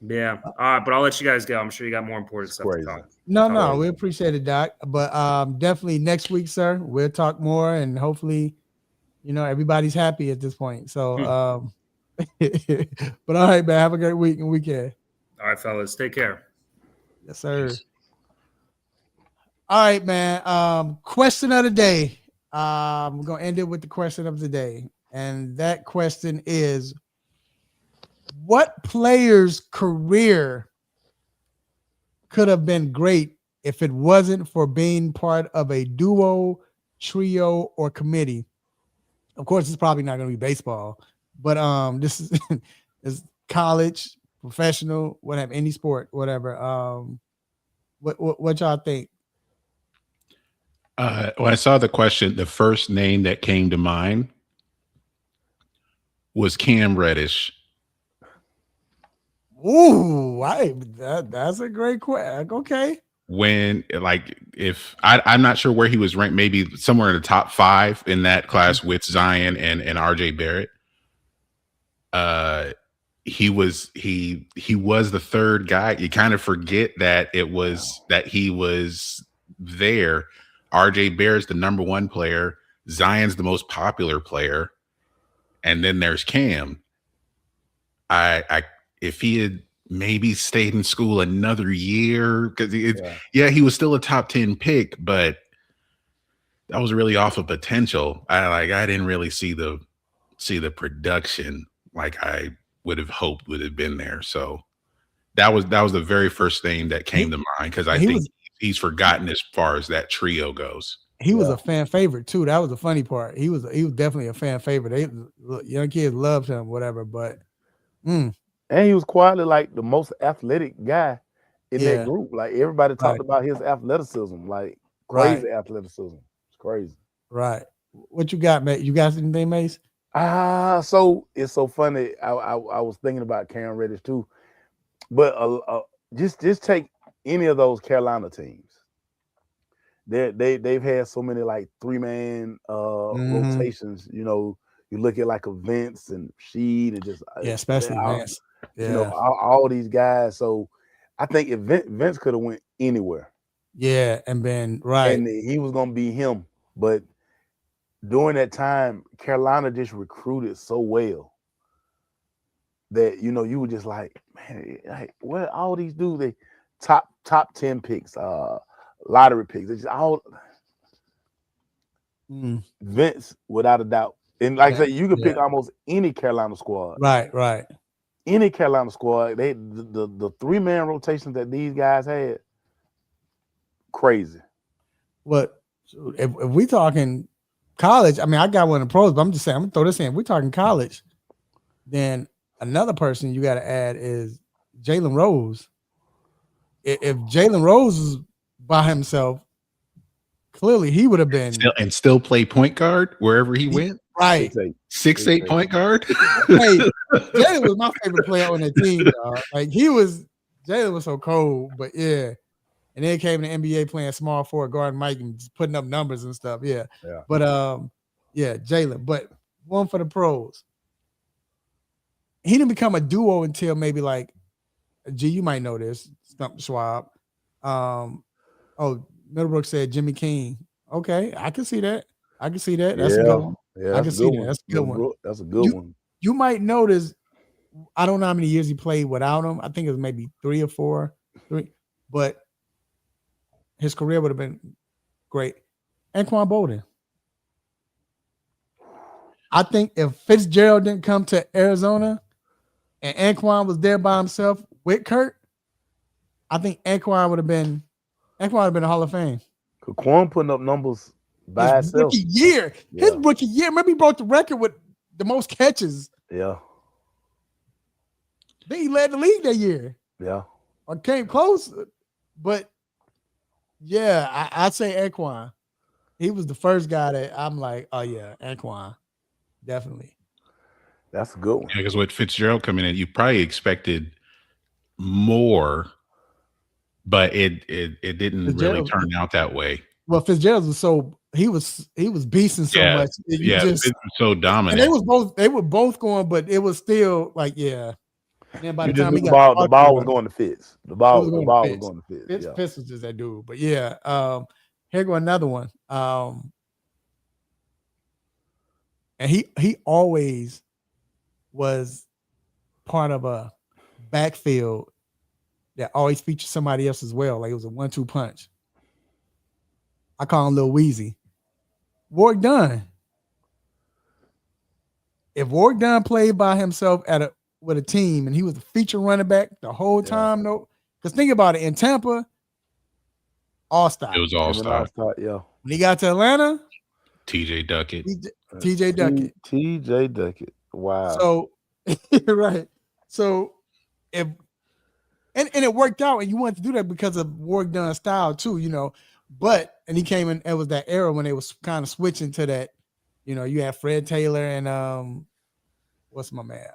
Yeah. All right, but I'll let you guys go. I'm sure you got more important stuff to talk. No, we appreciate it, Doc. But definitely next week, sir, we'll talk more, and hopefully, everybody's happy at this point. So but all right, man, have a great week and weekend. All right, fellas, take care. Yes, sir. Peace. All right, man. Question of the day. We're gonna end it with the question of the day, and that question is, what player's career could have been great if it wasn't for being part of a duo, trio, or committee? Of course, it's probably not going to be baseball, but this is college, professional, whatever, any sport, whatever. What y'all think? When I saw the question, the first name that came to mind was Cam Reddish. Ooh, that's a great question. Okay. When if I'm not sure where he was ranked, maybe somewhere in the top 5 in that class with Zion and RJ Barrett. He was the third guy. You kind of forget that he was there. RJ Barrett's the number 1 player. Zion's the most popular player, and then there's Cam. If he had maybe stayed in school another year, because he was still a top 10 pick, but that was really off of potential. I didn't really see the production like I would have hoped would have been there. So that was the very first thing that came to mind, because I think he's forgotten as far as that trio goes. He was a fan favorite too. That was the funny part. He was definitely a fan favorite. Young kids loved him, whatever. But and he was quietly like the most athletic guy in that group. Like everybody talked about his athleticism, like crazy athleticism. It's crazy. Right. What you got, mate? You got anything, Mace? So it's so funny. I was thinking about Cam Reddish too, but just take any of those Carolina teams. They've had so many like 3-man rotations. You know, you look at like a Vince and Sheed and just especially Vince. You know, all these guys. So I think if Vince could have went anywhere, and been right, and he was gonna be him, but during that time, Carolina just recruited so well that, you know, you were just like, man, like, what all these dudes, they top 10 picks, lottery picks, it's just all Vince, without a doubt. And like I say, you could pick almost any Carolina squad. Right. Any Carolina squad, the 3-man rotation that these guys had, crazy. What if we talking college? I mean, I got one in pros, but I'm just saying, I'm gonna throw this in. If we're talking college, then another person you got to add is Jalen Rose. If Jalen Rose was by himself, clearly he would have been still play point guard wherever he went. Right, 6'8" point guard. Hey, Jalen was my favorite player on that team, dog. Like Jalen was so cold, but and then came in the NBA playing small forward, guarding Mike and just putting up numbers and stuff. Yeah. But Jalen. But one for the pros. He didn't become a duo until maybe like, you might know this, Stump Schwab. Middlebrook said Jimmy King. Okay, I can see that. That's a good one. Yeah, I can see that. That's a good one. That's a good one. You might notice, I don't know how many years he played without him. I think it was maybe 3 or 4. But his career would have been great. Anquan Bolden. I think if Fitzgerald didn't come to Arizona and Anquan was there by himself with Kurt, I think Anquan would have been a Hall of Fame. Quan putting up numbers by his himself. Rookie year. His rookie year. Remember, he broke the record with the most catches. Yeah. Then he led the league that year. Yeah. Or came close. But I'd say Anquan. He was the first guy that I'm like, oh yeah, Anquan. Definitely. That's a good one. Yeah, because with Fitzgerald coming in, you probably expected more, but it didn't really turn out that way. Well, Fitzgerald was he was beasting so much. Fitz was so dominant. And they were both going, but it was still like, And by the time the ball was going to Fitz. The ball was going to Fitz. Fitz was just that dude. But here go another one. And he always was part of a backfield that always featured somebody else as well. Like it was a 1-2 punch. I call him Lil Weezy. Warrick Dunn. If Warrick Dunn played by himself with a team and he was the feature running back the whole time, because think about it, in Tampa, all-star. It was all-star. Yeah. When he got to Atlanta, TJ Duckett. TJ Duckett. TJ Duckett. Wow. So right. So if and it worked out, and you wanted to do that because of Warrick Dunn's style too, and he came in, it was that era when they was kind of switching to that, you had Fred Taylor and what's my man?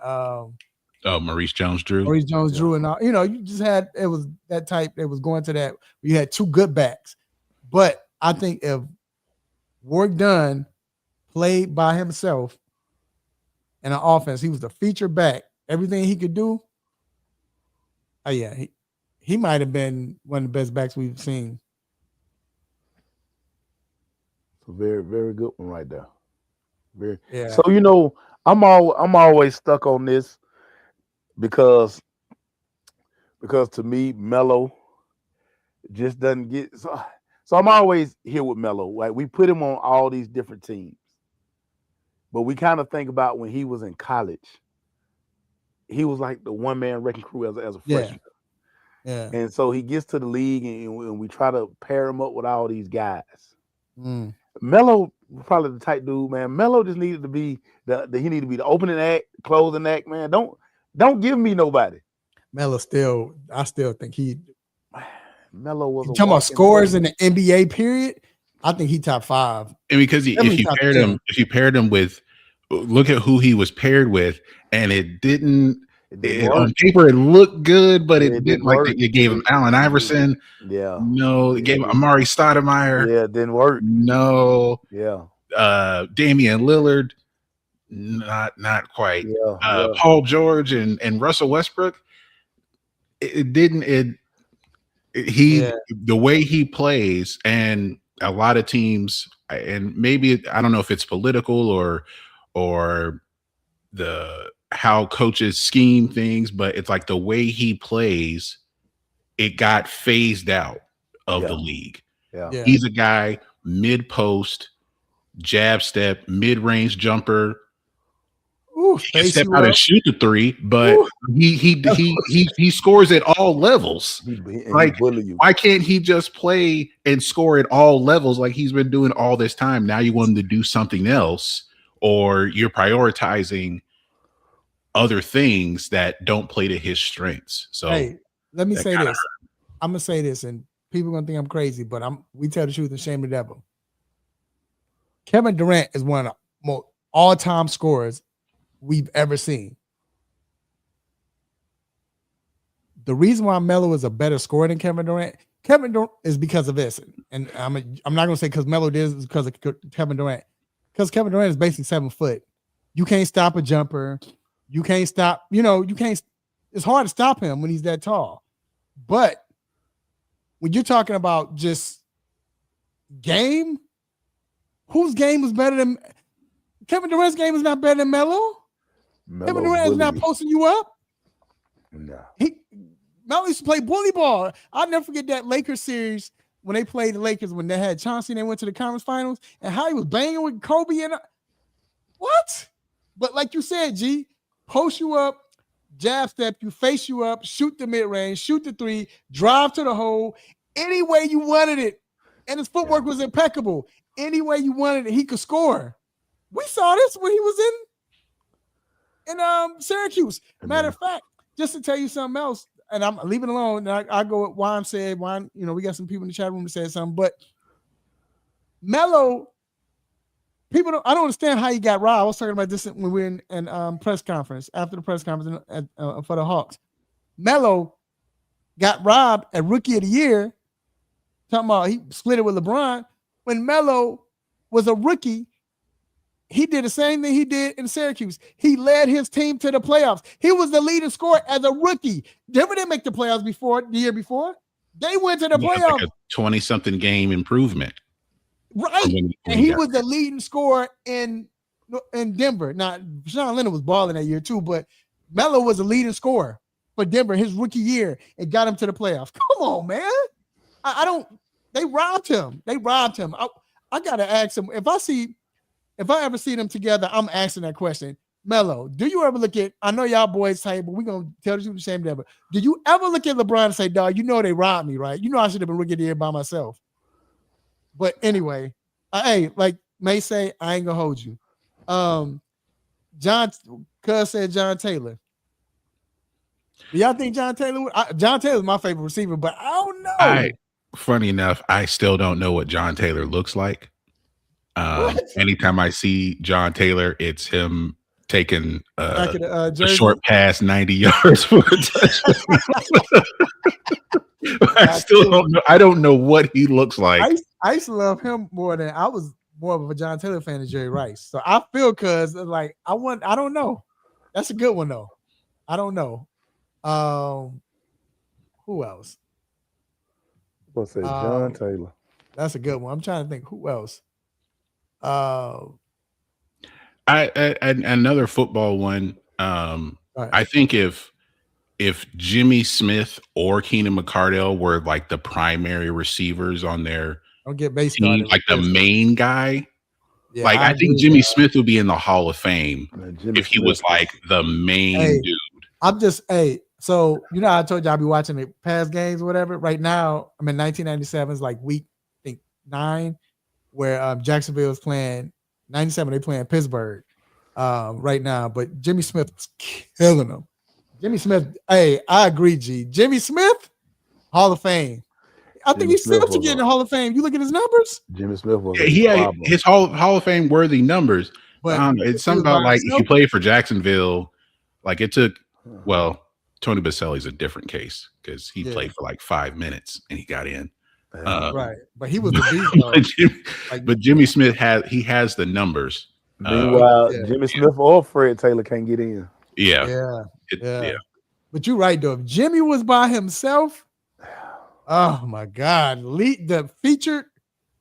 Maurice Jones-Drew. Maurice Jones-Drew and all. You just had it was that type that was going to that. You had two good backs, but I think if Warrick Dunn played by himself in an offense, he was the feature back. Everything he could do. Oh yeah, he might have been one of the best backs we've seen. It's a very, very good one right there. Very. Yeah. So I'm always stuck on this because to me, Melo just doesn't get so I'm always here with Melo. Like we put him on all these different teams. But we kind of think about when he was in college, he was like the one-man wrecking crew as a freshman. Yeah. And so he gets to the league and we try to pair him up with all these guys. Melo probably the type dude, man. Melo just needed to be he needed to be the opening act, closing act, man. Don't give me nobody. Melo I still think Melo was talking about scores in the NBA period. I think he top 5. And because if you paired him with, look at who he was paired with, and it didn't on paper it looked good, but it didn't like that. You gave him Allen Iverson. Yeah. No, it gave him Amari Stoudemire. Yeah, it didn't work. No. Yeah. Damian Lillard. Not quite. Yeah. Paul George and Russell Westbrook. The way he plays, and a lot of teams, and maybe I don't know if it's political or the how coaches scheme things, but it's like the way he plays, it got phased out of the league. Yeah. He's a guy mid post, jab step, mid range jumper. Ooh, he can step out and shoot the 3, but he scores at all levels. Why can't he just play and score at all levels like he's been doing all this time? Now you want him to do something else, or you're prioritizing other things that don't play to his strengths. So hey, let me say this. I'm gonna say this, and people are gonna think I'm crazy, but we tell the truth and shame the devil. Kevin Durant is one of the most all-time scorers we've ever seen. The reason why Melo is a better scorer than Kevin Durant is because of this. And I'm not gonna say because Melo did, it's because of Kevin Durant. Because Kevin Durant is basically 7 foot. You can't stop a jumper. You can't stop, it's hard to stop him when he's that tall. But when you're talking about just game, whose game was better than Kevin Durant's game is not better than Melo? Kevin Durant is not posting you up. No. Melo used to play bully ball. I'll never forget that Lakers series when they played the Lakers when they had Chauncey and they went to the conference finals and how he was banging with Kobe and what? But like you said, G, post you up, jab step you, face you up, shoot the mid-range, shoot the 3, drive to the hole, any way you wanted it. And his footwork was impeccable. Any way you wanted it, he could score. We saw this when he was in Syracuse. Matter of fact, just to tell you something else, and I'm leaving it alone, and I go with Juan said, we got some people in the chat room that said something, but Melo, I don't understand how he got robbed. I was talking about this when we were in press conference, after the press conference for the Hawks. Melo got robbed at Rookie of the Year, talking about he split it with LeBron. When Melo was a rookie, he did the same thing he did in Syracuse. He led his team to the playoffs. He was the leading scorer as a rookie. Denver didn't make the playoffs the year before. They went to the playoffs. Like a 20-something game improvement. Right. And he was the leading scorer in Denver. Now, Sean Leonard was balling that year too, but Melo was the leading scorer for Denver his rookie year and got him to the playoffs. Come on, man. They robbed him. I got to ask him, if I ever see them together, I'm asking that question. Melo, do you ever look at, I know y'all boys say, but we're going to tell you the same devil. Do you ever look at LeBron and say, dog, they robbed me, right? I should have been rookie of the year by myself. But anyway, hey, like May say, I ain't going to hold you. Cuz said John Taylor. Do y'all think John Taylor Taylor's my favorite receiver, but I don't know. Funny enough, I still don't know what John Taylor looks like. Anytime I see John Taylor, it's him taking Back of the, a jersey. short pass 90 yards for a touchdown. I still don't know. I don't know what he looks like. I used to love him more than I was more of a John Taylor fan than Jerry Rice. So I feel because like I don't know. That's a good one though. I don't know. Who else? What's that? John Taylor. That's a good one. I'm trying to think who else. Another football one. Right. I think if Jimmy Smith or Keenan McCardell were like the primary receivers on their don't get based team, on like the main guy, yeah, like I think Jimmy Smith would be in the Hall of Fame if he was like the main dude. I'm just so you know I told you I'll be watching the past games or whatever. Right now, I'm in 1997 is like week I think 9, where Jacksonville is playing 97. They playing Pittsburgh right now, but Jimmy Smith was killing them. Jimmy Smith, I agree, G. Jimmy Smith, Hall of Fame. I think he's still to get in the Hall of Fame. You look at his numbers. Jimmy Smith was he had his Hall of Fame worthy numbers. But it's something about like he played for Jacksonville. Like it took, well, Tony Baselli's a different case because he played for like 5 minutes and he got in. Right, but he was the beast. But Jimmy Smith has the numbers. Meanwhile, Jimmy Smith or Fred Taylor can't get in. Yeah. But you're right though. If Jimmy was by himself, oh my God, the featured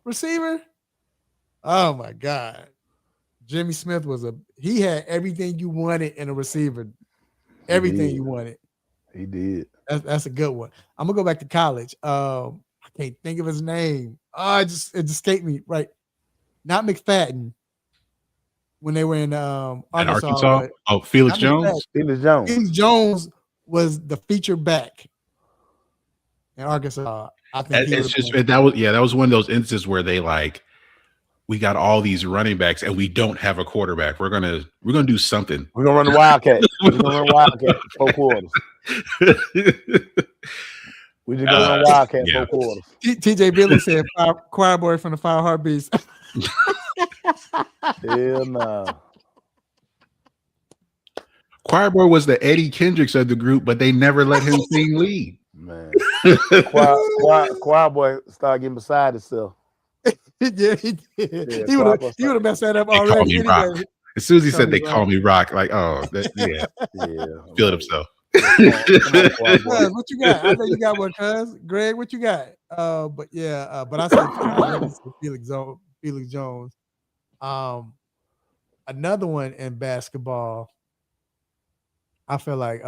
receiver. Oh my God, Jimmy Smith he had everything you wanted in a receiver. Everything you wanted. He did. That's a good one. I'm gonna go back to college. I can't think of his name. It just escaped me. Right, not McFadden. When they were in Arkansas. Felix Jones. Felix Jones was the feature back in Arkansas. I think that was one of those instances where they like, we got all these running backs and we don't have a quarterback. We're gonna do something. We're gonna run the Wildcat. We're gonna run Wildcat 4 quarters. We just gonna run Wildcat 4 quarters. TJ Billy said choir boy from the Five Heartbeats. Hell no. Choir boy was the Eddie Kendricks of the group, but they never let him sing lead. Man, choir boy started getting beside himself. Yeah, he did. Yeah, he would have messed that up already. Anyway. As soon as he said they call me Rock, like, feel himself. What you got? I know you got one, cuz. Greg, what you got? But I said Felix Jones. Another one in basketball. I feel like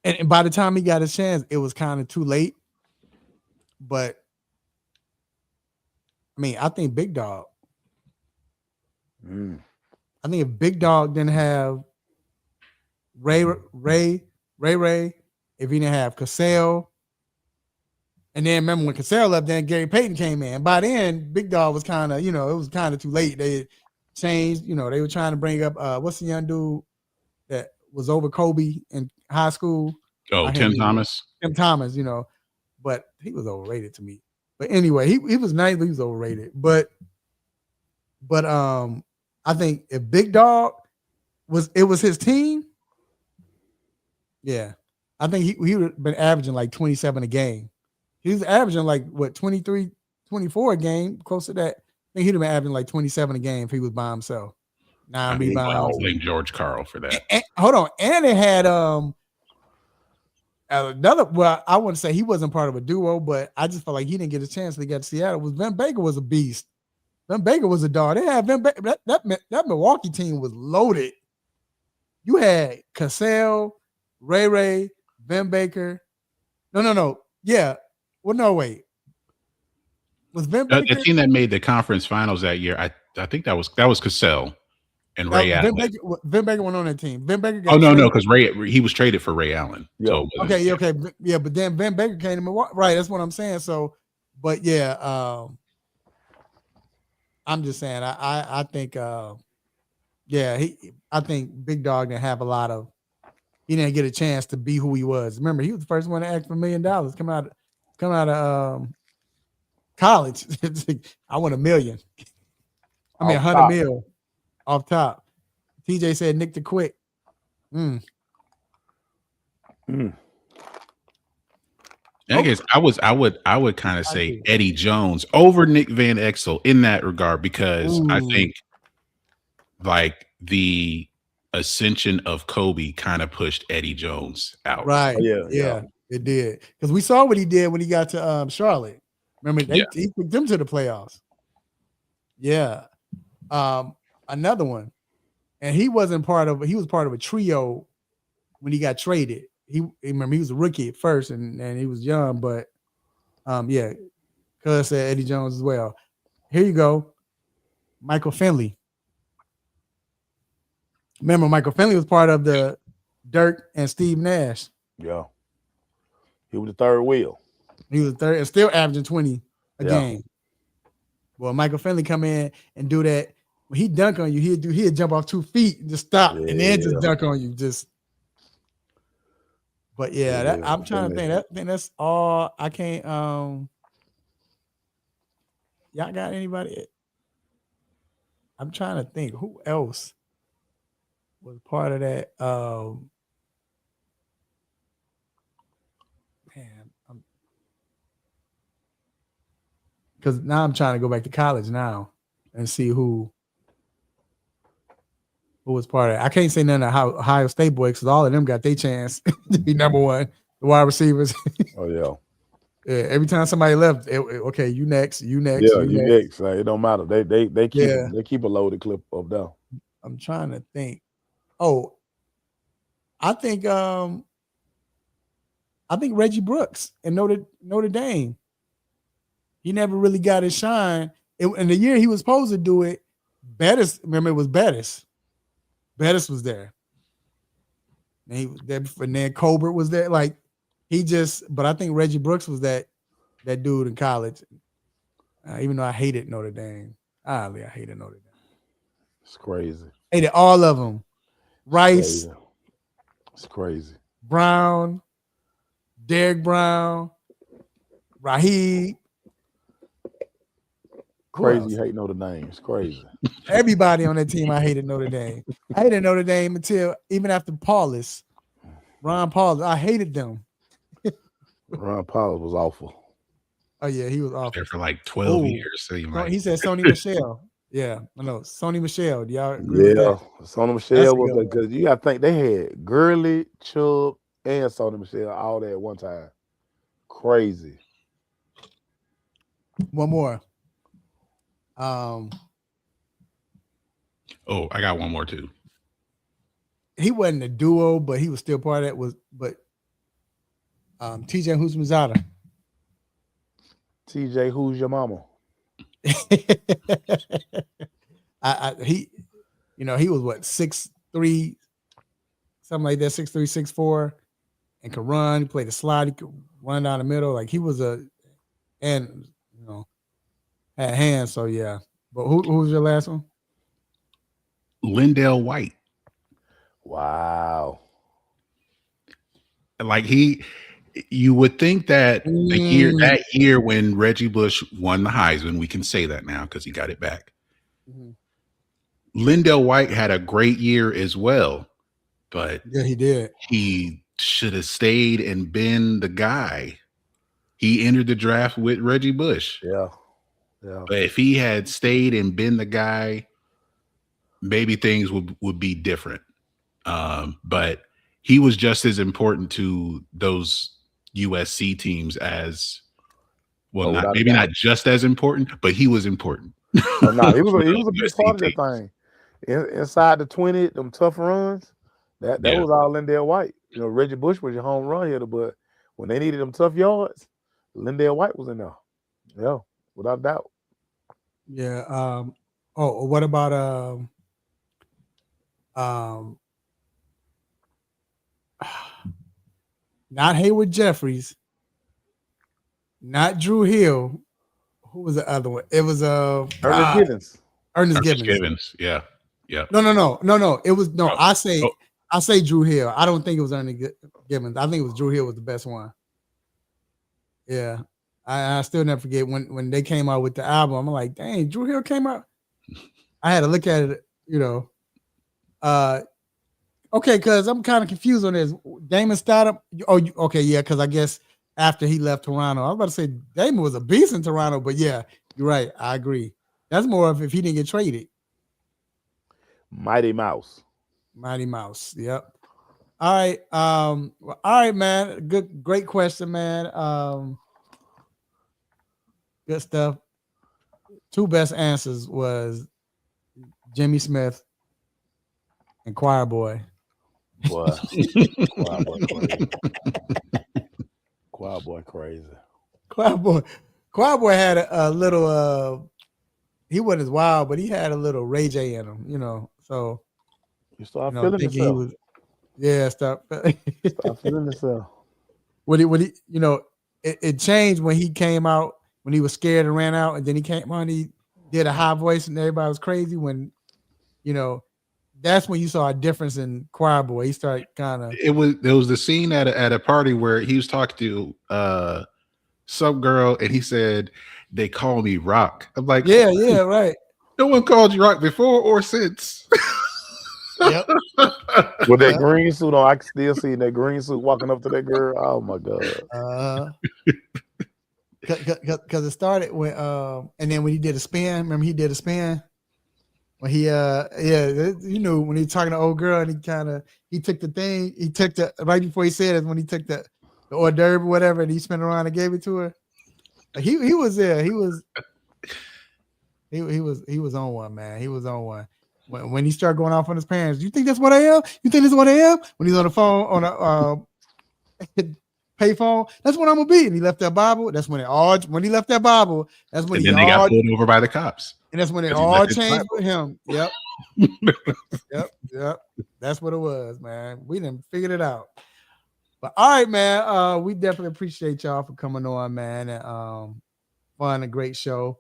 and by the time he got his chance, it was kind of too late. But I mean, I think Big Dog. I think if Big Dog didn't have Ray, if he didn't have Cassell, and then remember when Cassell left, then Gary Payton came in. By then, Big Dog was kind of, it was kind of too late. They changed, they were trying to bring up what's the young dude that was over Kobe in high school? Oh, Tim Thomas. Tim Thomas, but he was overrated to me. But anyway, he was nice, but he was overrated. But I think if Big Dog was his team, yeah, I think he would have been averaging like 27 a game. He was averaging like 23, 24 a game, close to that. I think he'd have been averaging like 27 a game if he was by himself. 9 rebounds. I blame George Karl for that. Hold on, and they had another. Well, I wouldn't say he wasn't part of a duo, but I just felt like he didn't get a chance when he got to Seattle. Was Vin Baker was a beast. Vin Baker was a dog. They had Vin Baker. That Milwaukee team was loaded. You had Cassell, Ray, Vin Baker. No. Yeah. Well, no, wait. Was Vin Baker the team that made the conference finals that year? I think that was Cassell and Ray Allen. Vin Baker went on that team. Vin Baker got no, because he was traded for Ray Allen. Yeah. So okay. Yeah, but then Vin Baker came to Milwaukee. Right, that's what I'm saying. So, but yeah, I'm just saying I think I think Big Dog didn't have a lot of, he didn't get a chance to be who he was. Remember, he was the first one to ask for $1 million come out of college. I want $1 million. I mean, Off 100 top. mil off top. TJ said Nick the Quick. I guess I would kind of say Eddie Jones over Nick Van Exel in that regard, because I think like the ascension of Kobe kind of pushed Eddie Jones out. Right. Oh, yeah. It did. Because we saw what he did when he got to Charlotte. Remember, he took them to the playoffs. Yeah. Another one. And he was part of a trio when he got traded. Remember, he was a rookie at first and he was young, but Cuz said Eddie Jones as well. Here you go. Michael Finley. Remember, Michael Finley was part of the Dirk and Steve Nash. Yeah. He was the third wheel. He was third and still averaging 20 a game. Well, Michael Finley come in and do that. When he dunk on you, he'd jump off 2 feet and just stop and then just dunk on you. But I'm trying to think. I think that's all. I can't. Y'all got anybody? I'm trying to think who else was part of that. Because now I'm trying to go back to college now and see who was part of it. I can't say none of Ohio State boys because all of them got their chance to be number one, the wide receivers. Oh, yeah. Yeah, every time somebody left, okay, you next. Yeah, you next. It don't matter. They keep a loaded clip up there. I'm trying to think. Oh, I think Reggie Brooks in Notre Dame. He never really got his shine. In the year he was supposed to do it, Bettis, remember it was Bettis. Bettis was there. And he was there, and then Colbert was there. Like but I think Reggie Brooks was that dude in college. Even though I hated Notre Dame. I hated Notre Dame. It's crazy. Hated all of them. Rice. It's crazy. Brown. Derek Brown. Raheem. Crazy you hate Notre Dame. It's crazy. Everybody on that team, I hated Notre Dame. I hated Notre Dame until even after Paulus. Ron Paulus. I hated them. Ron Paulus was awful. Oh, yeah, he was awful. There for like 12 years. So he said Sony Michelle. Yeah, I know. Sony Michelle. Do y'all agree with that? Sony Michelle was because you got to think they had Gurley, Chubb, and Sony Michelle all there at one time. Crazy. One more. I got one more too. He wasn't a duo, but he was still part of that. TJ Houshmandzadeh. TJ, who's your mama? He was what 6'3", something like that, 6'3", 6'4", and could run. He played the slide. He could run down the middle. Like he was had hands. So yeah. But who was your last one? Lindell White. Wow. Like you would think that that year when Reggie Bush won the Heisman, we can say that now because he got it back. Mm-hmm. Lindell White had a great year as well, but yeah, he did. He should have stayed and been the guy. He entered the draft with Reggie Bush. Yeah. But if he had stayed and been the guy, maybe things would be different. But he was just as important to those USC teams as not just as important, but he was important. He was a big part of that thing. Inside the 20, them tough runs, that was all Lindell White. Reggie Bush was your home run hitter, but when they needed them tough yards, Lindell White was in there. Yeah, without doubt. Yeah. What about not Hayward Jeffries, not Drew Hill. Who was the other one? It was Ernest Givens. Ernest Givens. Yeah. No. It was I say Drew Hill. I don't think it was Ernest Givens. I think it was Drew Hill was the best one. Yeah. I still never forget when they came out with the album. I'm like, dang, Drew Hill came out. I had to look at it, okay, because I'm kind of confused on this. Damon Stoudemire. Oh, okay, yeah, because I guess after he left Toronto, I was about to say Damon was a beast in Toronto, but yeah, you're right. I agree. That's more of if he didn't get traded. Mighty Mouse. Mighty Mouse. Yep. All right. All right, man. Great question, man. Good stuff. Two best answers was Jimmy Smith and Choir Boy. Boy. Choir Boy crazy. Choir Boy crazy. Choir Boy had a little he wasn't as wild, but he had a little Ray J in him, so you start feeling yourself. Stop feeling yourself. It changed when he came out, when he was scared and ran out, and then he came on, he did a high voice and everybody was crazy. When that's when you saw a difference in Choir Boy. He started kind of. There was the scene at a party where he was talking to some girl, and he said, "They call me Rock." I'm like, yeah, right. No one called you Rock before or since. Yep. With that green suit on, I can still see that green suit walking up to that girl. Oh my god. Because it started when and then when he did a spin, remember he did a spin when he when he was talking to old girl, and he took the right before he said it, when he took the hors d'oeuvre or whatever, and he spun around and gave it to her. He was there. He was on one, man. He was on one. When he started going off on his parents, you think that's what I am? You think this is what I am? When he's on the phone on a pay phone, that's what I'm gonna be. And he left that Bible. That's when when he left that Bible. That's when they got pulled over by the cops. And that's when it all changed with him. Yep. Yep. That's what it was, man. We done figured it out. But all right, man. We definitely appreciate y'all for coming on, man. And fun, a great show.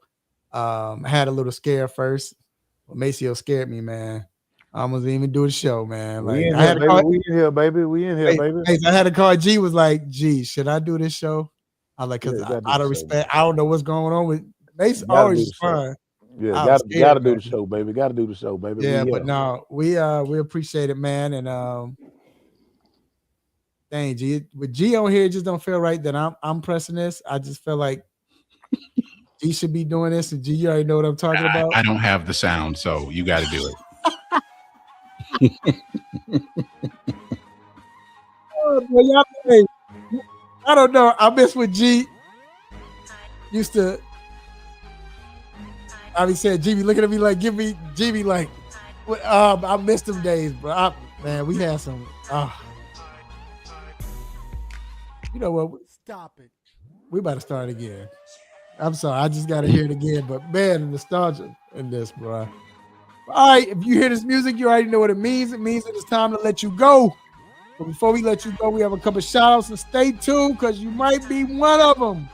I had a little scare first. But Maceo scared me, man. I almost didn't even do the show, man. Like, we in here, baby. We in here, baby. I had a call. G was like, "G, should I do this show?" I was like, because out of respect, I don't know what's going on with Mace. Always fun. Yeah, gotta do the show, baby. Gotta do the show, baby. Yeah, but no, we appreciate it, man. And dang, G, with G on here, it just don't feel right that I'm pressing this. I just feel like G should be doing this, and G, you already know what I'm talking about. I don't have the sound, so you got to do it. Oh, boy, I don't know. I miss when G used to. I be saying, G be looking at me like, G be like, I missed them days, bro. Man, we had some. You know what? Stop it. We about to start again. I'm sorry, I just got to hear it again. But man, the nostalgia in this, bro. All right, if you hear this music, you already know what it means. It means that it's time to let you go. But before we let you go, we have a couple shout outs, and stay tuned because you might be one of them.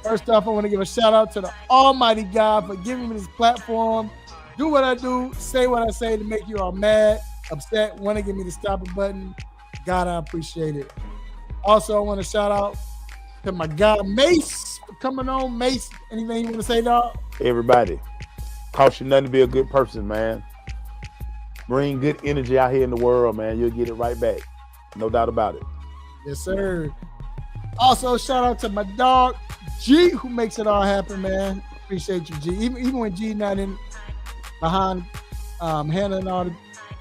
First off, I want to give a shout out to the Almighty God for giving me this platform. Do what I do, say what I say to make you all mad, upset, want to give me the stop it button. God, I appreciate it. Also, I want to shout out to my guy Mace for coming on. Mace, anything you want to say, dog? Everybody, cost you nothing to be a good person, man. Bring good energy out here in the world, man. You'll get it right back. No doubt about it. Yes, sir. Also, shout out to my dog, G, who makes it all happen, man. Appreciate you, G. Even when G not in behind handling all the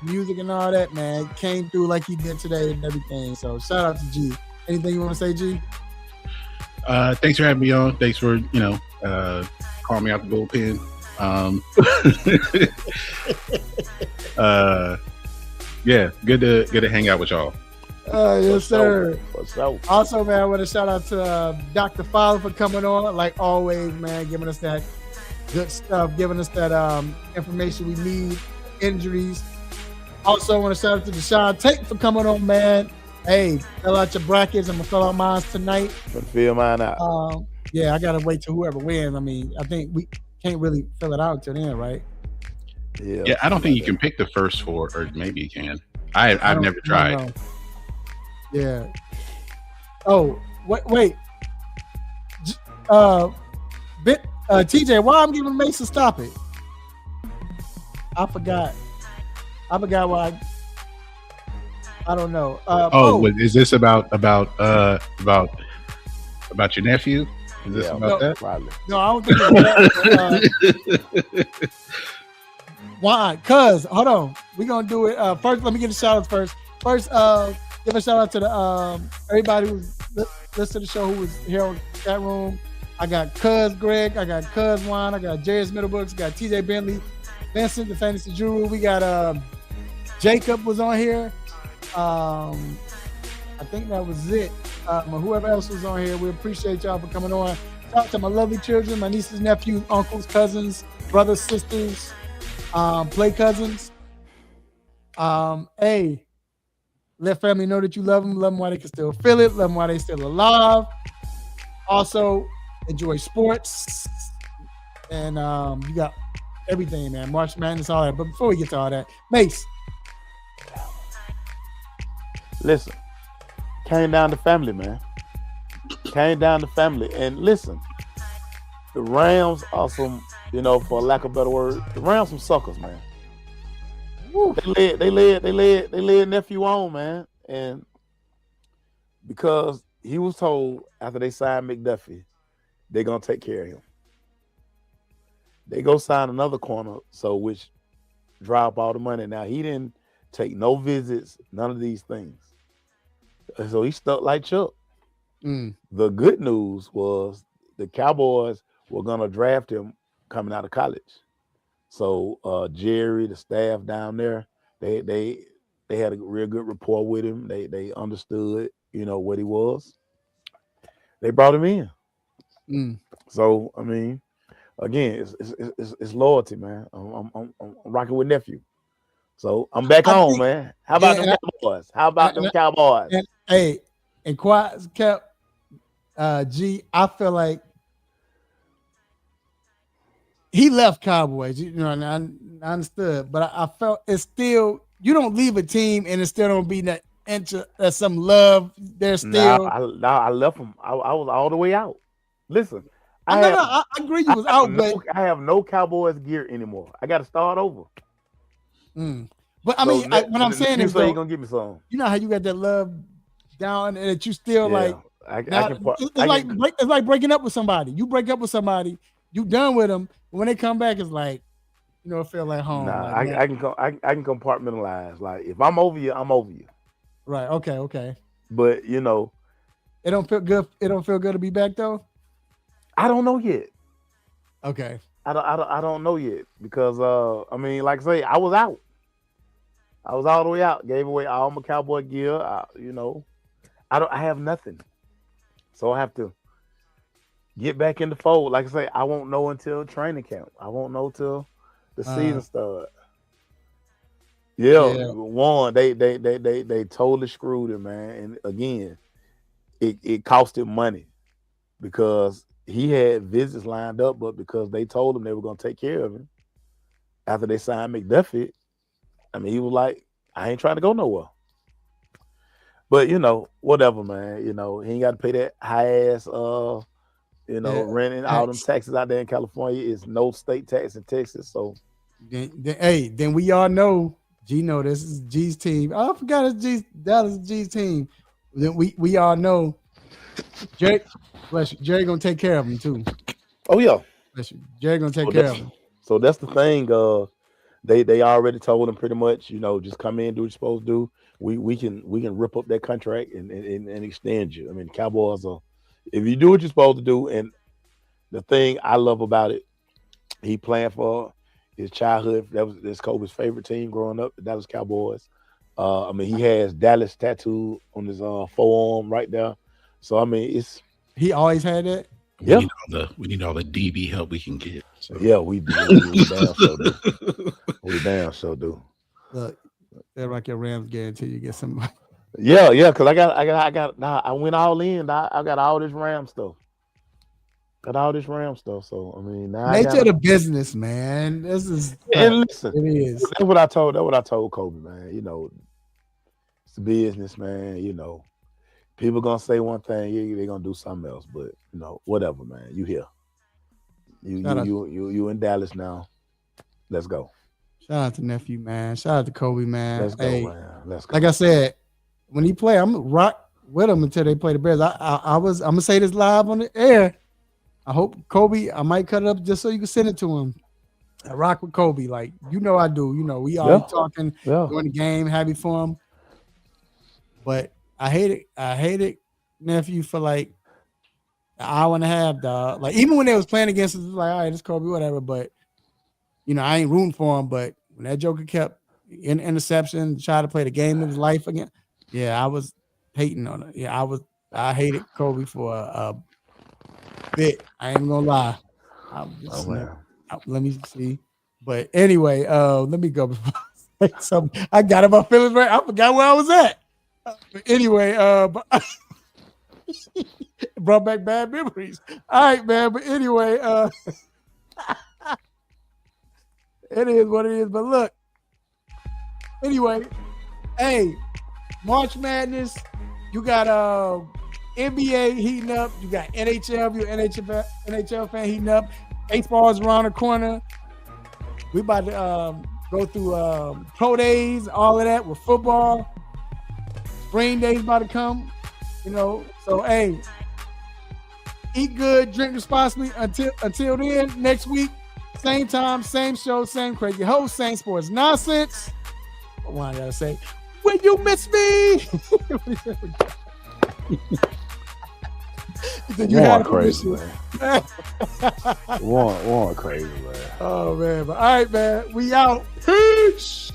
music and all that, man, came through like he did today and everything. So shout out to G. Anything you want to say, G? Thanks for having me on. Thanks for, calling me out the bullpen. Yeah, good to hang out with y'all. Yes, sir. So. Also, man, I want to shout out to Dr. Fowler for coming on, like always, man, giving us that good stuff, giving us that information we need, injuries. Also, I want to shout out to Deshaun Tate for coming on, man. Hey, fill out your brackets. I'm going to fill out mine tonight. Fill mine out. Yeah, I got to wait till whoever wins. I mean, I think we can't really fill it out until then, right? Yeah, I don't think you can pick the first four, or maybe you can. I've never tried. Yeah. Oh, wait. TJ, why I'm giving Mason stop it? I forgot why. I don't know. Is this about your nephew? Is this about that? Probably. No, I don't think it's that. Why? Cuz, hold on. We're gonna do it. First, let me get the shout outs first. First, give a shout out to the everybody who's listened to the show who was here on chat room. I got Cuz Greg, I got Cuz Juan, I got Jairus Middlebrooks, got TJ Bentley, Vincent, the Fantasy Guru. We got Jacob was on here. I think that was it. Whoever else was on here, we appreciate y'all for coming on. Shout out to my lovely children, my nieces, nephews, uncles, cousins, brothers, sisters, play cousins. Hey, let family know that you love them while they can still feel it, love them while they still alive. Also, enjoy sports, and you got everything, man. March Madness, all that. But before we get to all that, Mace. Listen, came down to family, man. Came down to family. And listen, the Rams are some, for lack of a better word, the Rams some suckers, man. Woo. They led nephew on, man. And because he was told after they signed McDuffie, they're gonna take care of him. They go sign another corner, which drop all the money. Now he didn't take no visits, none of these things. So he stuck like Chuck. The good news was the Cowboys were gonna draft him coming out of college. So Jerry, the staff down there, they had a real good rapport with him. They understood, what he was. They brought him in. So I mean, again, it's loyalty, man. I'm rocking with nephew. So I'm back home, man. How about them Cowboys? How about them Cowboys? And Quiet Cap, G, I feel like he left Cowboys, and I understood, but I felt it's still, you don't leave a team and it still don't be that some love. There's still. I left him. I was all the way out. Listen, I agree you was out, but I have no Cowboys gear anymore. I got to start over. But I mean, what I'm saying is, you're gonna give me some. You know how you got that love down, and that you still it's like breaking up with somebody. You break up with somebody, you done with them. But when they come back, it's like, it feel like home. Nah, I can compartmentalize. Like if I'm over you, I'm over you. Right. Okay. But it don't feel good. It don't feel good to be back though. I don't know yet. Okay. I don't know yet because I mean, like I say, I was out. I was all the way out. Gave away all my Cowboy gear. I have nothing, so I have to get back in the fold. Like I say, I won't know until training camp. I won't know till the season starts. Yeah, one they totally screwed him, man. And again, it cost him money because he had visits lined up, but because they told him they were going to take care of him after they signed McDuffie, I mean, he was like, I ain't trying to go nowhere. But, whatever, man. He ain't got to pay that high ass, renting all them taxes out there in California. It's no state tax in Texas. So, then we all know, Gino, this is G's team. Oh, I forgot that is G's team. Then we all know, Jerry gonna take care of him too. Oh yeah, bless you. Jerry gonna take care of him. So that's the thing. They already told him pretty much, just come in, do what you're supposed to do. We can rip up that contract and extend you. I mean, Cowboys are, if you do what you're supposed to do, and the thing I love about it, he playing for his childhood. That's Kobe's favorite team growing up, the Dallas Cowboys. I mean, he has Dallas tattooed on his forearm right there. So I mean, he always had that. Yeah, we need all the DB help we can get. So. Yeah, we do. We damn so do. We damn so do. Look, they're like your Rams guarantee you get somebody. Yeah, because I went all in. I got all this Ram stuff. So I mean, now nature of the business, man. This is and listen, it is. That's what I told Kobe, man. It's the business, man. People gonna say one thing, they're gonna do something else. But whatever, man. You here? You in Dallas now? Let's go. Shout out to nephew, man. Shout out to Kobe, man. Let's go, man. Let's go. Like I said, when he play, I'm gonna rock with him until they play the Bears. I'm gonna say this live on the air. I hope Kobe. I might cut it up just so you can send it to him. I rock with Kobe, like I do. We always talking during the game, happy for him. But I hate it, nephew, for like an hour and a half, dog. Like even when they was playing against us, it was like, all right, it's Kobe, whatever. But I ain't rooting for him. But when that Joker kept in interception, tried to play the game of his life again, I was hating on it. Yeah, I hated Kobe for a bit. I ain't gonna lie. Let me see. But anyway, let me go. I got in my feelings right. I forgot where I was at. But anyway, it brought back bad memories. All right, man. But anyway, it is what it is. But look, anyway, hey, March Madness, you got NBA heating up. You got NHL. If you're an NHL fan heating up. Baseball is around the corner. We about to go through pro days, all of that with football. Spring days about to come. So hey, eat good, drink responsibly. Until then, next week, same time, same show, same crazy host, same sports nonsense. What I gotta say? When you miss me. Warren crazy, man. Warren crazy, man. Oh man, but all right, man, we out. Peace.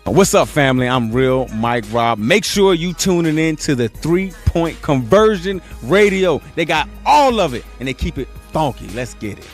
What's up, family? I'm Real Mike Rob. Make sure you tuning in to the 3-Point Conversion Radio. They got all of it, and they keep it funky. Let's get it.